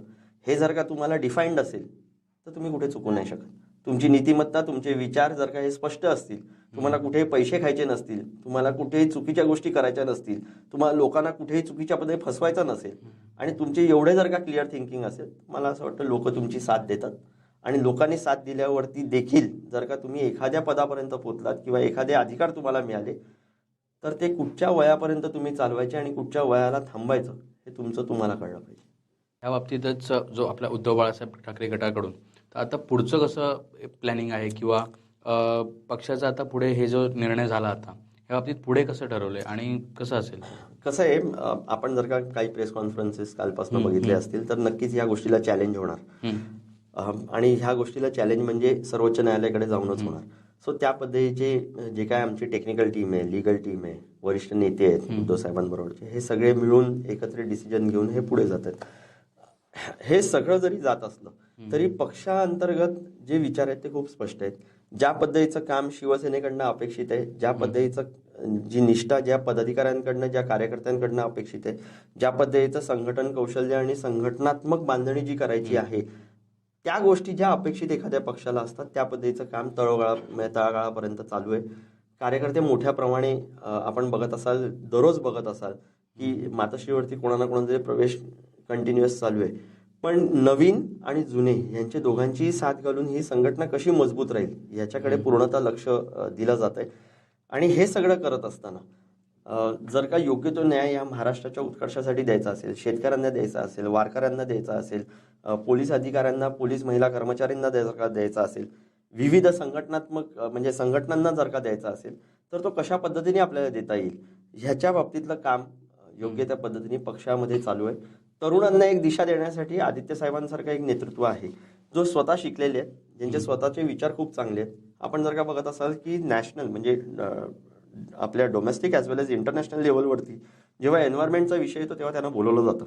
हे जर का तुम्हाला डिफाईन्ड असेल तर तुम्ही कुठे चुकू नाही शकत. तुमची नीतिमत्ता, तुमचे विचार जर का हे स्पष्ट असतील, तुम्हाला कुठेही पैसे खायचे नसतील, तुम्हाला कुठेही चुकीच्या गोष्टी करायच्या नसतील, तुम्हाला लोकांना कुठेही चुकीच्या पद्धतीने फसवायचं नसेल, आणि तुमचे एवढे जर का क्लिअर थिंकिंग असेल, मला असं वाटतं लोक तुमची साथ देतात. आणि लोकांनी साथ दिल्यावरती देखील जर का तुम्ही एखाद्या पदापर्यंत पोहोचलात किंवा एखादे अधिकार तुम्हाला मिळाले तर ते कुठच्या वयापर्यंत तुम्ही चालवायचे आणि कुठच्या वयाला थांबायचं हे तुमचं तुम्हाला कळलं पाहिजे.
या बाबतीतच जो आपल्या उद्धव बाळासाहेब ठाकरे गटाकडून तर आता पुढचं कसं प्लॅनिंग आहे किंवा पक्षाचा आता पुढे हे जो निर्णय झाला आता या बाबतीत पुढे कसं ठरवलंय आणि कसं असेल?
कसं आहे, आपण जर का काही प्रेस कॉन्फरन्सेस कालपासून बघितले असतील तर नक्कीच या गोष्टीला चॅलेंज होणार. आणि ह्या गोष्टीला चॅलेंज म्हणजे सर्वोच्च न्यायालयाकडे जाऊनच होणार. सो त्या पद्धतीचे जे काय आमची टेक्निकल टीम आहे, लिगल टीम आहे, वरिष्ठ नेते आहेत उद्धव साहेबांबरोबरचे, हे सगळे मिळून एकत्रित डिसिजन घेऊन हे पुढे जातात. हे सगळं जरी जात असलं तरी पक्षांतर्गत जे विचार आहेत ते खूप स्पष्ट आहेत. ज्या पद्धतीचं काम शिवसेनेकडनं अपेक्षित आहे, ज्या पद्धतीचं जी निष्ठा ज्या पदाधिकाऱ्यांकडनं, ज्या कार्यकर्त्यांकडनं अपेक्षित आहे, ज्या पद्धतीचं संघटन कौशल्य आणि संघटनात्मक बांधणी जी करायची आहे, त्या गोष्टी ज्या अपेक्षित एखाद्या पक्षाला असतात त्या पद्धतीचं काम तळागाळापर्यंत चालू आहे. कार्यकर्ते मोठ्या प्रमाणे आपण बघत असाल, दररोज बघत असाल की मातोश्रीवरती कोणा ना कोणाचे प्रवेश कंटिन्युअस चालू आहे. पण नवीन आणि जुने यांचे दोघांची साथ घालून ही संघटना कशी मजबूत राहील याच्याकडे पूर्णतः लक्ष दिलं जात आहे. आणि हे सगळं करत असताना जर का योग्य तो न्याय या महाराष्ट्राच्या उत्कर्षासाठी द्यायचा असेल, शेतकऱ्यांना द्यायचा असेल, वारकऱ्यांना द्यायचा असेल, पोलीस अधिकाऱ्यांना, पोलीस महिला कर्मचाऱ्यांना द्यायचा असेल, विविध संघटनात्मक म्हणजे संघटनांना जर का द्यायचा असेल तर तो कशा पद्धतीने आपल्याला देता येईल ह्याच्या बाबतीतलं काम योग्य त्या पद्धतीने पक्षामध्ये चालू आहे. तरुणांना एक दिशा देण्यासाठी आदित्य साहेबांसारखं एक नेतृत्व आहे जो स्वतः शिकलेले आहेत, ज्यांचे स्वतःचे विचार खूप चांगले आहेत. आपण जर का बघत असाल की नॅशनल म्हणजे आपल्या डोमेस्टिक ॲज वेल एज इंटरनॅशनल लेवलवरती जेव्हा एन्व्हायरमेंटचा विषय येतो तेव्हा त्यांना बोलवलं जातं.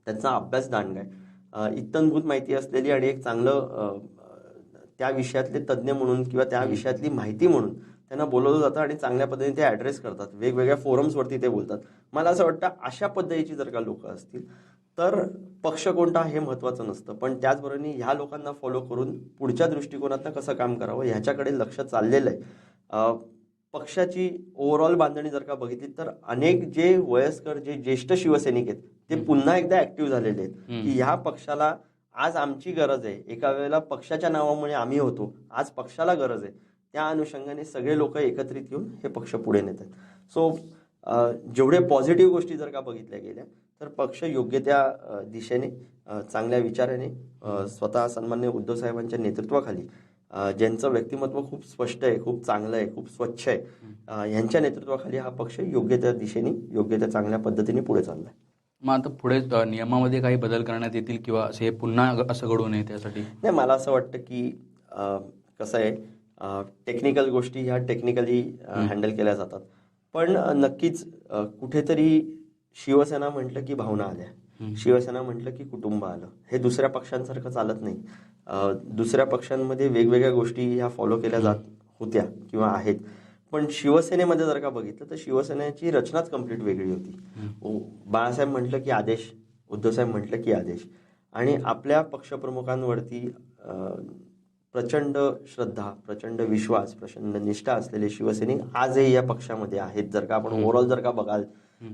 त्यांचा अभ्यास दांडगा आहे, इत्तंभूत माहिती असलेली आणि एक चांगलं त्या विषयातले तज्ज्ञ म्हणून किंवा त्या विषयातली माहिती म्हणून त्यांना बोलवलं जातं आणि चांगल्या पद्धतीने ते ॲड्रेस करतात, वेगवेगळ्या फोरम्सवरती ते बोलतात. मला असं वाटतं अशा पद्धतीची जर का लोक असतील तर पक्ष कोणता हे महत्त्वाचं नसतं, पण त्याचबरोबर ह्या लोकांना फॉलो करून पुढच्या दृष्टिकोनातनं कसं काम करावं ह्याच्याकडे लक्ष चाललेलं आहे. पक्षाची ओव्हरऑल बांधणी जर का बघितली तर अनेक जे वयस्कर जे ज्येष्ठ शिवसैनिक आहेत ते पुन्हा एकदा ऍक्टिव्ह झालेले आहेत की ह्या पक्षाला आज आमची गरज आहे. एका वेळेला पक्षाच्या नावामुळे आम्ही होतो, आज पक्षाला गरज आहे. त्या अनुषंगाने सगळे लोक एकत्रित येऊन हे पक्ष पुढे नेतात. सो जेवढे पॉझिटिव्ह गोष्टी जर का बघितल्या गेल्या तर पक्ष योग्य त्या दिशेने चांगल्या विचाराने स्वतः सन्माननीय उद्धव साहेबांच्या नेतृत्वाखाली ज्यांचं व्यक्तिमत्व खूप स्पष्ट आहे, खूप चांगलं आहे, खूप स्वच्छ आहे, यांच्या नेतृत्वाखाली हा पक्ष योग्य त्या दिशेने योग्य त्या चांगल्या पद्धतीने पुढे चाललाय.
मग आता पुढे नियमामध्ये काही बदल करण्यात येतील किंवा असे पुन्हा असं घडू नये त्यासाठी?
नाही, मला असं वाटतं की कसं आहे, टेक्निकल गोष्टी ह्या टेक्निकली हँडल केल्या जातात, पण नक्कीच कुठेतरी शिवसेना म्हटलं की भावना आल्या, शिवसेना म्हटलं की कुटुंब आलं. हे दुसऱ्या पक्षांसारखं चालत नाही. दुसऱ्या पक्षांमध्ये वेगवेगळ्या गोष्टी ह्या फॉलो केल्या जात होत्या किंवा आहेत, पण शिवसेनेमध्ये जर का बघितलं तर शिवसेनेची रचनाच कम्प्लीट वेगळी होती. बाळासाहेब म्हटलं की आदेश, उद्धवसाहेब म्हटलं की आदेश, आणि आपल्या पक्षप्रमुखांवरती प्रचंड श्रद्धा, प्रचंड विश्वास, प्रचंड निष्ठा असलेले शिवसैनिक आजही या पक्षामध्ये आहेत. जर का आपण ओव्हरऑल जर का बघाल,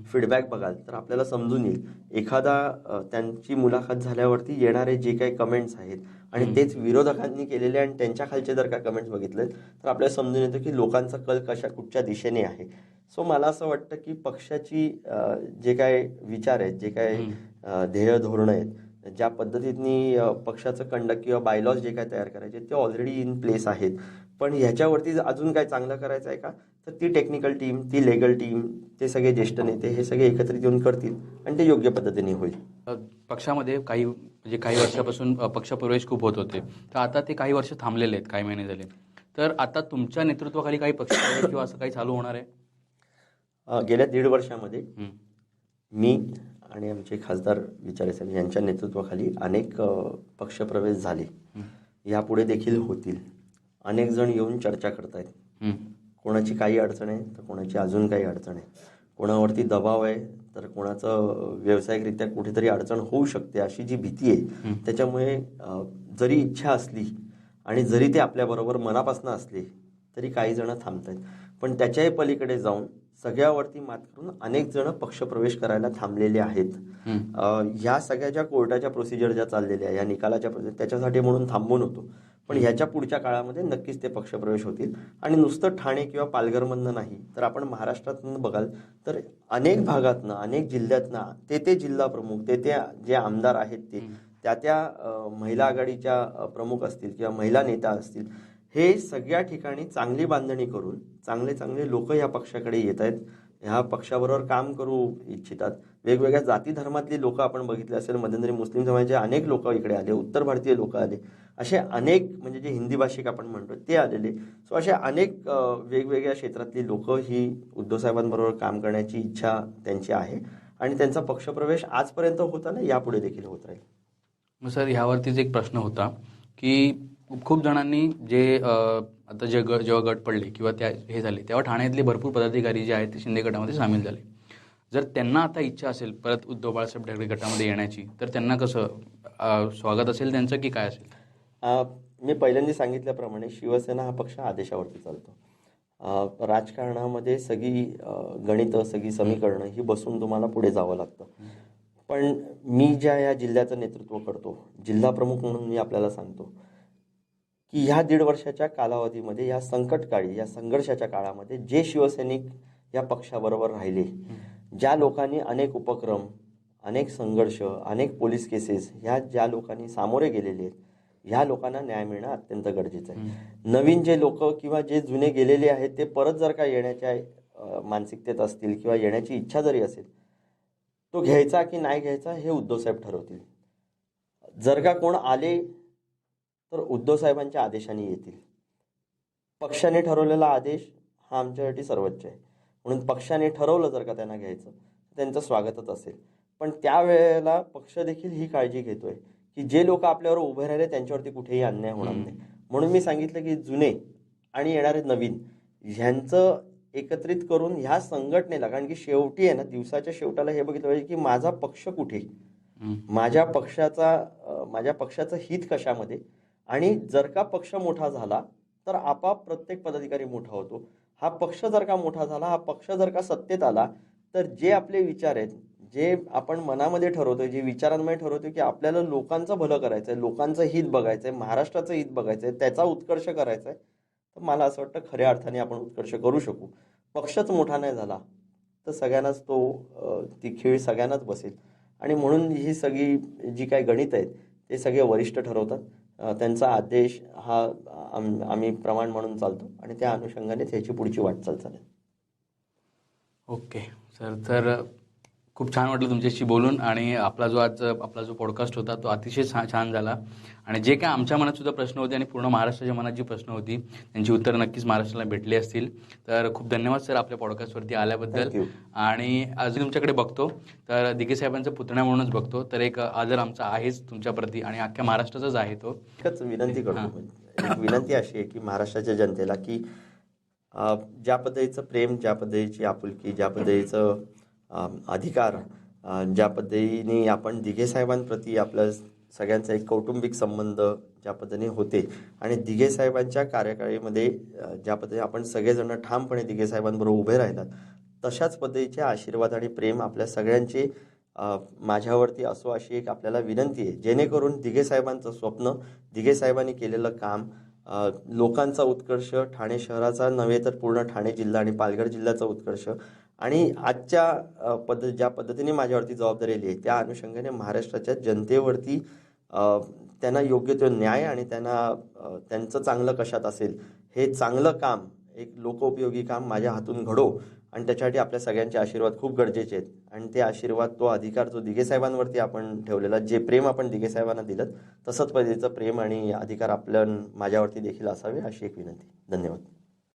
फीडबॅक बघाल तर आपल्याला समजून येईल. एखादा त्यांची मुलाखत झाल्यावरती येणारे जे काही कमेंट्स आहेत आणि तेच विरोधकांनी केलेले आणि त्यांच्या खालचे जर का कमेंट्स बघितले तर आपल्याला समजून येतं की लोकांचा कल कुठच्या दिशेने आहे. सो मला असं वाटतं की पक्षाची जे काय विचार आहेत, जे काय ध्येय धोरणं आहेत, ज्या पद्धतीने पक्षाचं कंडक्ट किंवा बायलॉज जे काय तयार करायचे ते ऑलरेडी इन प्लेस आहेत. पण ह्याच्यावरती अजून काय चांगलं करायचं आहे का, तर ती टेक्निकल टीम, ती लेगल टीम, ते सगळे ज्येष्ठ नेते हे सगळे एकत्रित येऊन करतील आणि ते योग्य पद्धतीने होईल.
पक्षामध्ये काही वर्षापासून पक्षप्रवेश खूप होत होते, तर आता ते काही वर्ष थांबलेले आहेत, काही महिने झाले. तर आता तुमच्या नेतृत्वाखाली काही पक्षप्रवेश किंवा असं काही चालू होणार आहे?
गेल्या 1.5 वर्षामध्ये मी आणि आमचे खासदार विचारे साहेब यांच्या नेतृत्वाखाली अनेक पक्षप्रवेश झाले, यापुढे देखील होतील. अनेक जण येऊन चर्चा करतायत. कोणाची काही अडचण आहे तर कोणाची अजून काही अडचण आहे, कोणावरती दबाव आहे तर कोणाचं व्यावसायिकरित्या कुठेतरी अडचण होऊ शकते अशी जी भीती आहे, त्याच्यामुळे जरी इच्छा असली आणि जरी ते आपल्याबरोबर मनापासून असले तरी काही जण थांबत आहेत. पण त्याच्याही पलीकडे जाऊन सगळ्यावरती मात करून अनेक जण पक्षप्रवेश करायला थांबलेले आहेत. ह्या सगळ्या ज्या कोर्टाच्या प्रोसिजर ज्या चाललेल्या या निकालाच्या त्याच्यासाठी म्हणून थांबून होतो, पण ह्याच्या पुढच्या काळामध्ये नक्कीच ते पक्षप्रवेश होतील. आणि नुसतं ठाणे किंवा पालघरमधनं नाही तर आपण महाराष्ट्रातून बघाल तर अनेक भागातनं, अनेक जिल्ह्यातनं ते जिल्हा प्रमुख, ते जे आमदार आहेत ते त्या महिला आघाडीच्या प्रमुख असतील किंवा महिला नेता असतील, हे सगळ्या ठिकाणी चांगली बांधणी करून चांगले लोक ह्या पक्षाकडे येत आहेत, ह्या पक्षाबरोबर काम करू इच्छितात. वेगवेगळ्या जाती धर्मातली लोक आपण बघितले असेल, मध्यंतरी मुस्लिम समाजाचे अनेक लोक इकडे आले, उत्तर भारतीय लोक आले, असे अनेक म्हणजे जे हिंदी भाषिक आपण म्हणतो ते आलेले. सो असे अनेक वेगवेगळ्या क्षेत्रातली लोक ही उद्धव साहेबांबरोबर काम करण्याची इच्छा त्यांची आहे आणि त्यांचा पक्षप्रवेश आजपर्यंत होता ना, यापुढे देखील होत राहील.
मग सर, ह्यावरतीच एक प्रश्न होता की खूप जणांनी आता जेव्हा गट पडले किंवा हे झाले तेव्हा ठाण्यातले भरपूर पदाधिकारी जे आहेत ते शिंदे गटामध्ये सामील झाले. जर त्यांना आता इच्छा असेल परत उद्धव बाळासाहेब ठाकरे गटामध्ये येण्याची, तर त्यांना कसं स्वागत असेल त्यांचं की काय असेल?
मी पहिल्यांदा सांगितल्याप्रमाणे शिवसेना हा पक्ष आदेशावरती चालतो. राजकारणामध्ये सगळी गणितं, सगळी समीकरणं ही बसून तुम्हाला पुढे जावं लागतं. पण मी या जिल्ह्याचं नेतृत्व करतो, जिल्हा प्रमुख म्हणून मी आपल्याला सांगतो की ह्या 1.5 वर्षाच्या कालावधीमध्ये, या संकटकाळी, या संघर्षाच्या काळामध्ये जे शिवसैनिक या पक्षाबरोबर राहिले, ज्या लोकांनी अनेक उपक्रम, अनेक संघर्ष, अनेक पोलीस केसेस ज्या लोकांनी सामोरे गेलेले आहेत, ह्या लोकांना न्याय मिळणं अत्यंत गरजेचं आहे. नवीन जे लोक किंवा जे जुने गेलेले आहेत ते परत जर का येण्याच्या मानसिकतेत असतील किंवा येण्याची इच्छा जरी असेल, तो घ्यायचा की नाही घ्यायचा हे उद्धवसाहेब ठरवतील. जर का कोण आले तर उद्धव साहेबांच्या आदेशाने येतील. पक्षाने ठरवलेला आदेश हा आमच्यासाठी सर्वोच्च आहे, म्हणून पक्षाने ठरवलं जर का त्यांना घ्यायचं त्यांचं स्वागतच असेल. पण त्यावेळेला पक्ष देखील ही काळजी घेतोय की जे लोक आपल्यावर उभे राहिले त्यांच्यावरती कुठेही अन्याय होणार नाही. म्हणून मी सांगितलं की जुने आणि येणारे नवीन ह्यांचं एकत्रित करून ह्या संघटनेला, कारण की शेवटी आहे ना, दिवसाच्या शेवटाला हे बघितलं पाहिजे की माझा पक्ष कुठे, माझ्या पक्षाचं हित कशामध्ये. आणि जर का पक्ष मोठा झाला तर आपाप प्रत्येक पदाधिकारी मोठा होतो. हा पक्ष जर का मोठा झाला, हा पक्ष जर का सत्तेत आला, तर जे आपले विचार आहेत, जे आपण मनामध्ये ठरवतोय, जे विचारांमध्ये ठरवतोय की आपल्याला लोकांचं भलं करायचंय, लोकांचं हित बघायचंय, महाराष्ट्राचं हित बघायचंय, त्याचा उत्कर्ष करायचा आहे, तर मला असं वाटतं खऱ्या अर्थाने आपण उत्कर्ष करू शकू. पक्षच मोठा नाही झाला तर सगळ्यांनाच ती खीळ सगळ्यांनाच बसेल. आणि म्हणून ही सगळी जी काही गणित आहेत ते सगळे वरिष्ठ ठरवतात. त्यांचा आदेश हा आम्ही प्रमाण म्हणून चालतो आणि त्या अनुषंगाने त्याची पुढची वाटचाल चालेल.
ओके सर, तर खूप छान वाटलं तुमच्याशी बोलून आणि आपला जो पॉडकास्ट होता तो अतिशय छान झाला. आणि जे काय आमच्या मनात सुद्धा प्रश्न होते आणि पूर्ण महाराष्ट्राच्या मनात जी प्रश्न होती त्यांची उत्तरं नक्कीच महाराष्ट्राला भेटली असतील. तर खूप धन्यवाद सर आपल्या पॉडकास्टवरती आल्याबद्दल.
Thank you.
आणि अजून तुमच्याकडे बघतो तर दिघे साहेबांचा पुतण्या म्हणूनच बघतो, तर एक आदर आमचा आहेच तुमच्याप्रती आणि अख्ख्या महाराष्ट्राचाच आहे तो.
एकच विनंती करतो, एक विनंती अशी आहे की महाराष्ट्राच्या जनतेला की ज्या पद्धतीचं प्रेम, ज्या पद्धतीची आपुलकी, ज्या पद्धतीचं अधिकार, ज्या पद्धतीने आपण दिघे साहेबांप्रती आपल्या सगळ्यांचा एक कौटुंबिक संबंध ज्या पद्धतीने होते आणि दिघे साहेबांच्या कार्यकाळीमध्ये ज्या पद्धतीने आपण सगळेजण ठामपणे दिघे साहेबांबरोबर उभे राहिलात, तशाच पद्धतीचे आशीर्वाद आणि प्रेम आपल्या सगळ्यांचे माझ्यावरती असो अशी एक आपल्याला विनंती आहे, जेणेकरून दिघे साहेबांचं स्वप्न, दिघे साहेबांनी केलेलं काम, लोकांचा उत्कर्ष, ठाणे शहराचा नव्हे तर पूर्ण ठाणे जिल्हा आणि पालघर जिल्ह्याचा उत्कर्ष आणि आजच्या ज्या पद्धतीने माझ्यावरती जबाबदारी आली आहे त्या अनुषंगाने महाराष्ट्राच्या जनतेवरती त्यांना योग्य तो न्याय आणि त्यांचं चांगलं कशात असेल हे चांगलं काम, एक लोकोपयोगी काम माझ्या हातून घडो आणि त्याच्यासाठी आपल्या सगळ्यांचे आशीर्वाद खूप गरजेचे आहेत. आणि ते आशीर्वाद, तो अधिकार जो दिघे साहेबांवरती आपण ठेवलेला, जे प्रेम आपण दिघे साहेबांना दिलं, तसंच पद्धतीचं प्रेम आणि अधिकार माझ्यावरती देखील असावे अशी एक विनंती. धन्यवाद.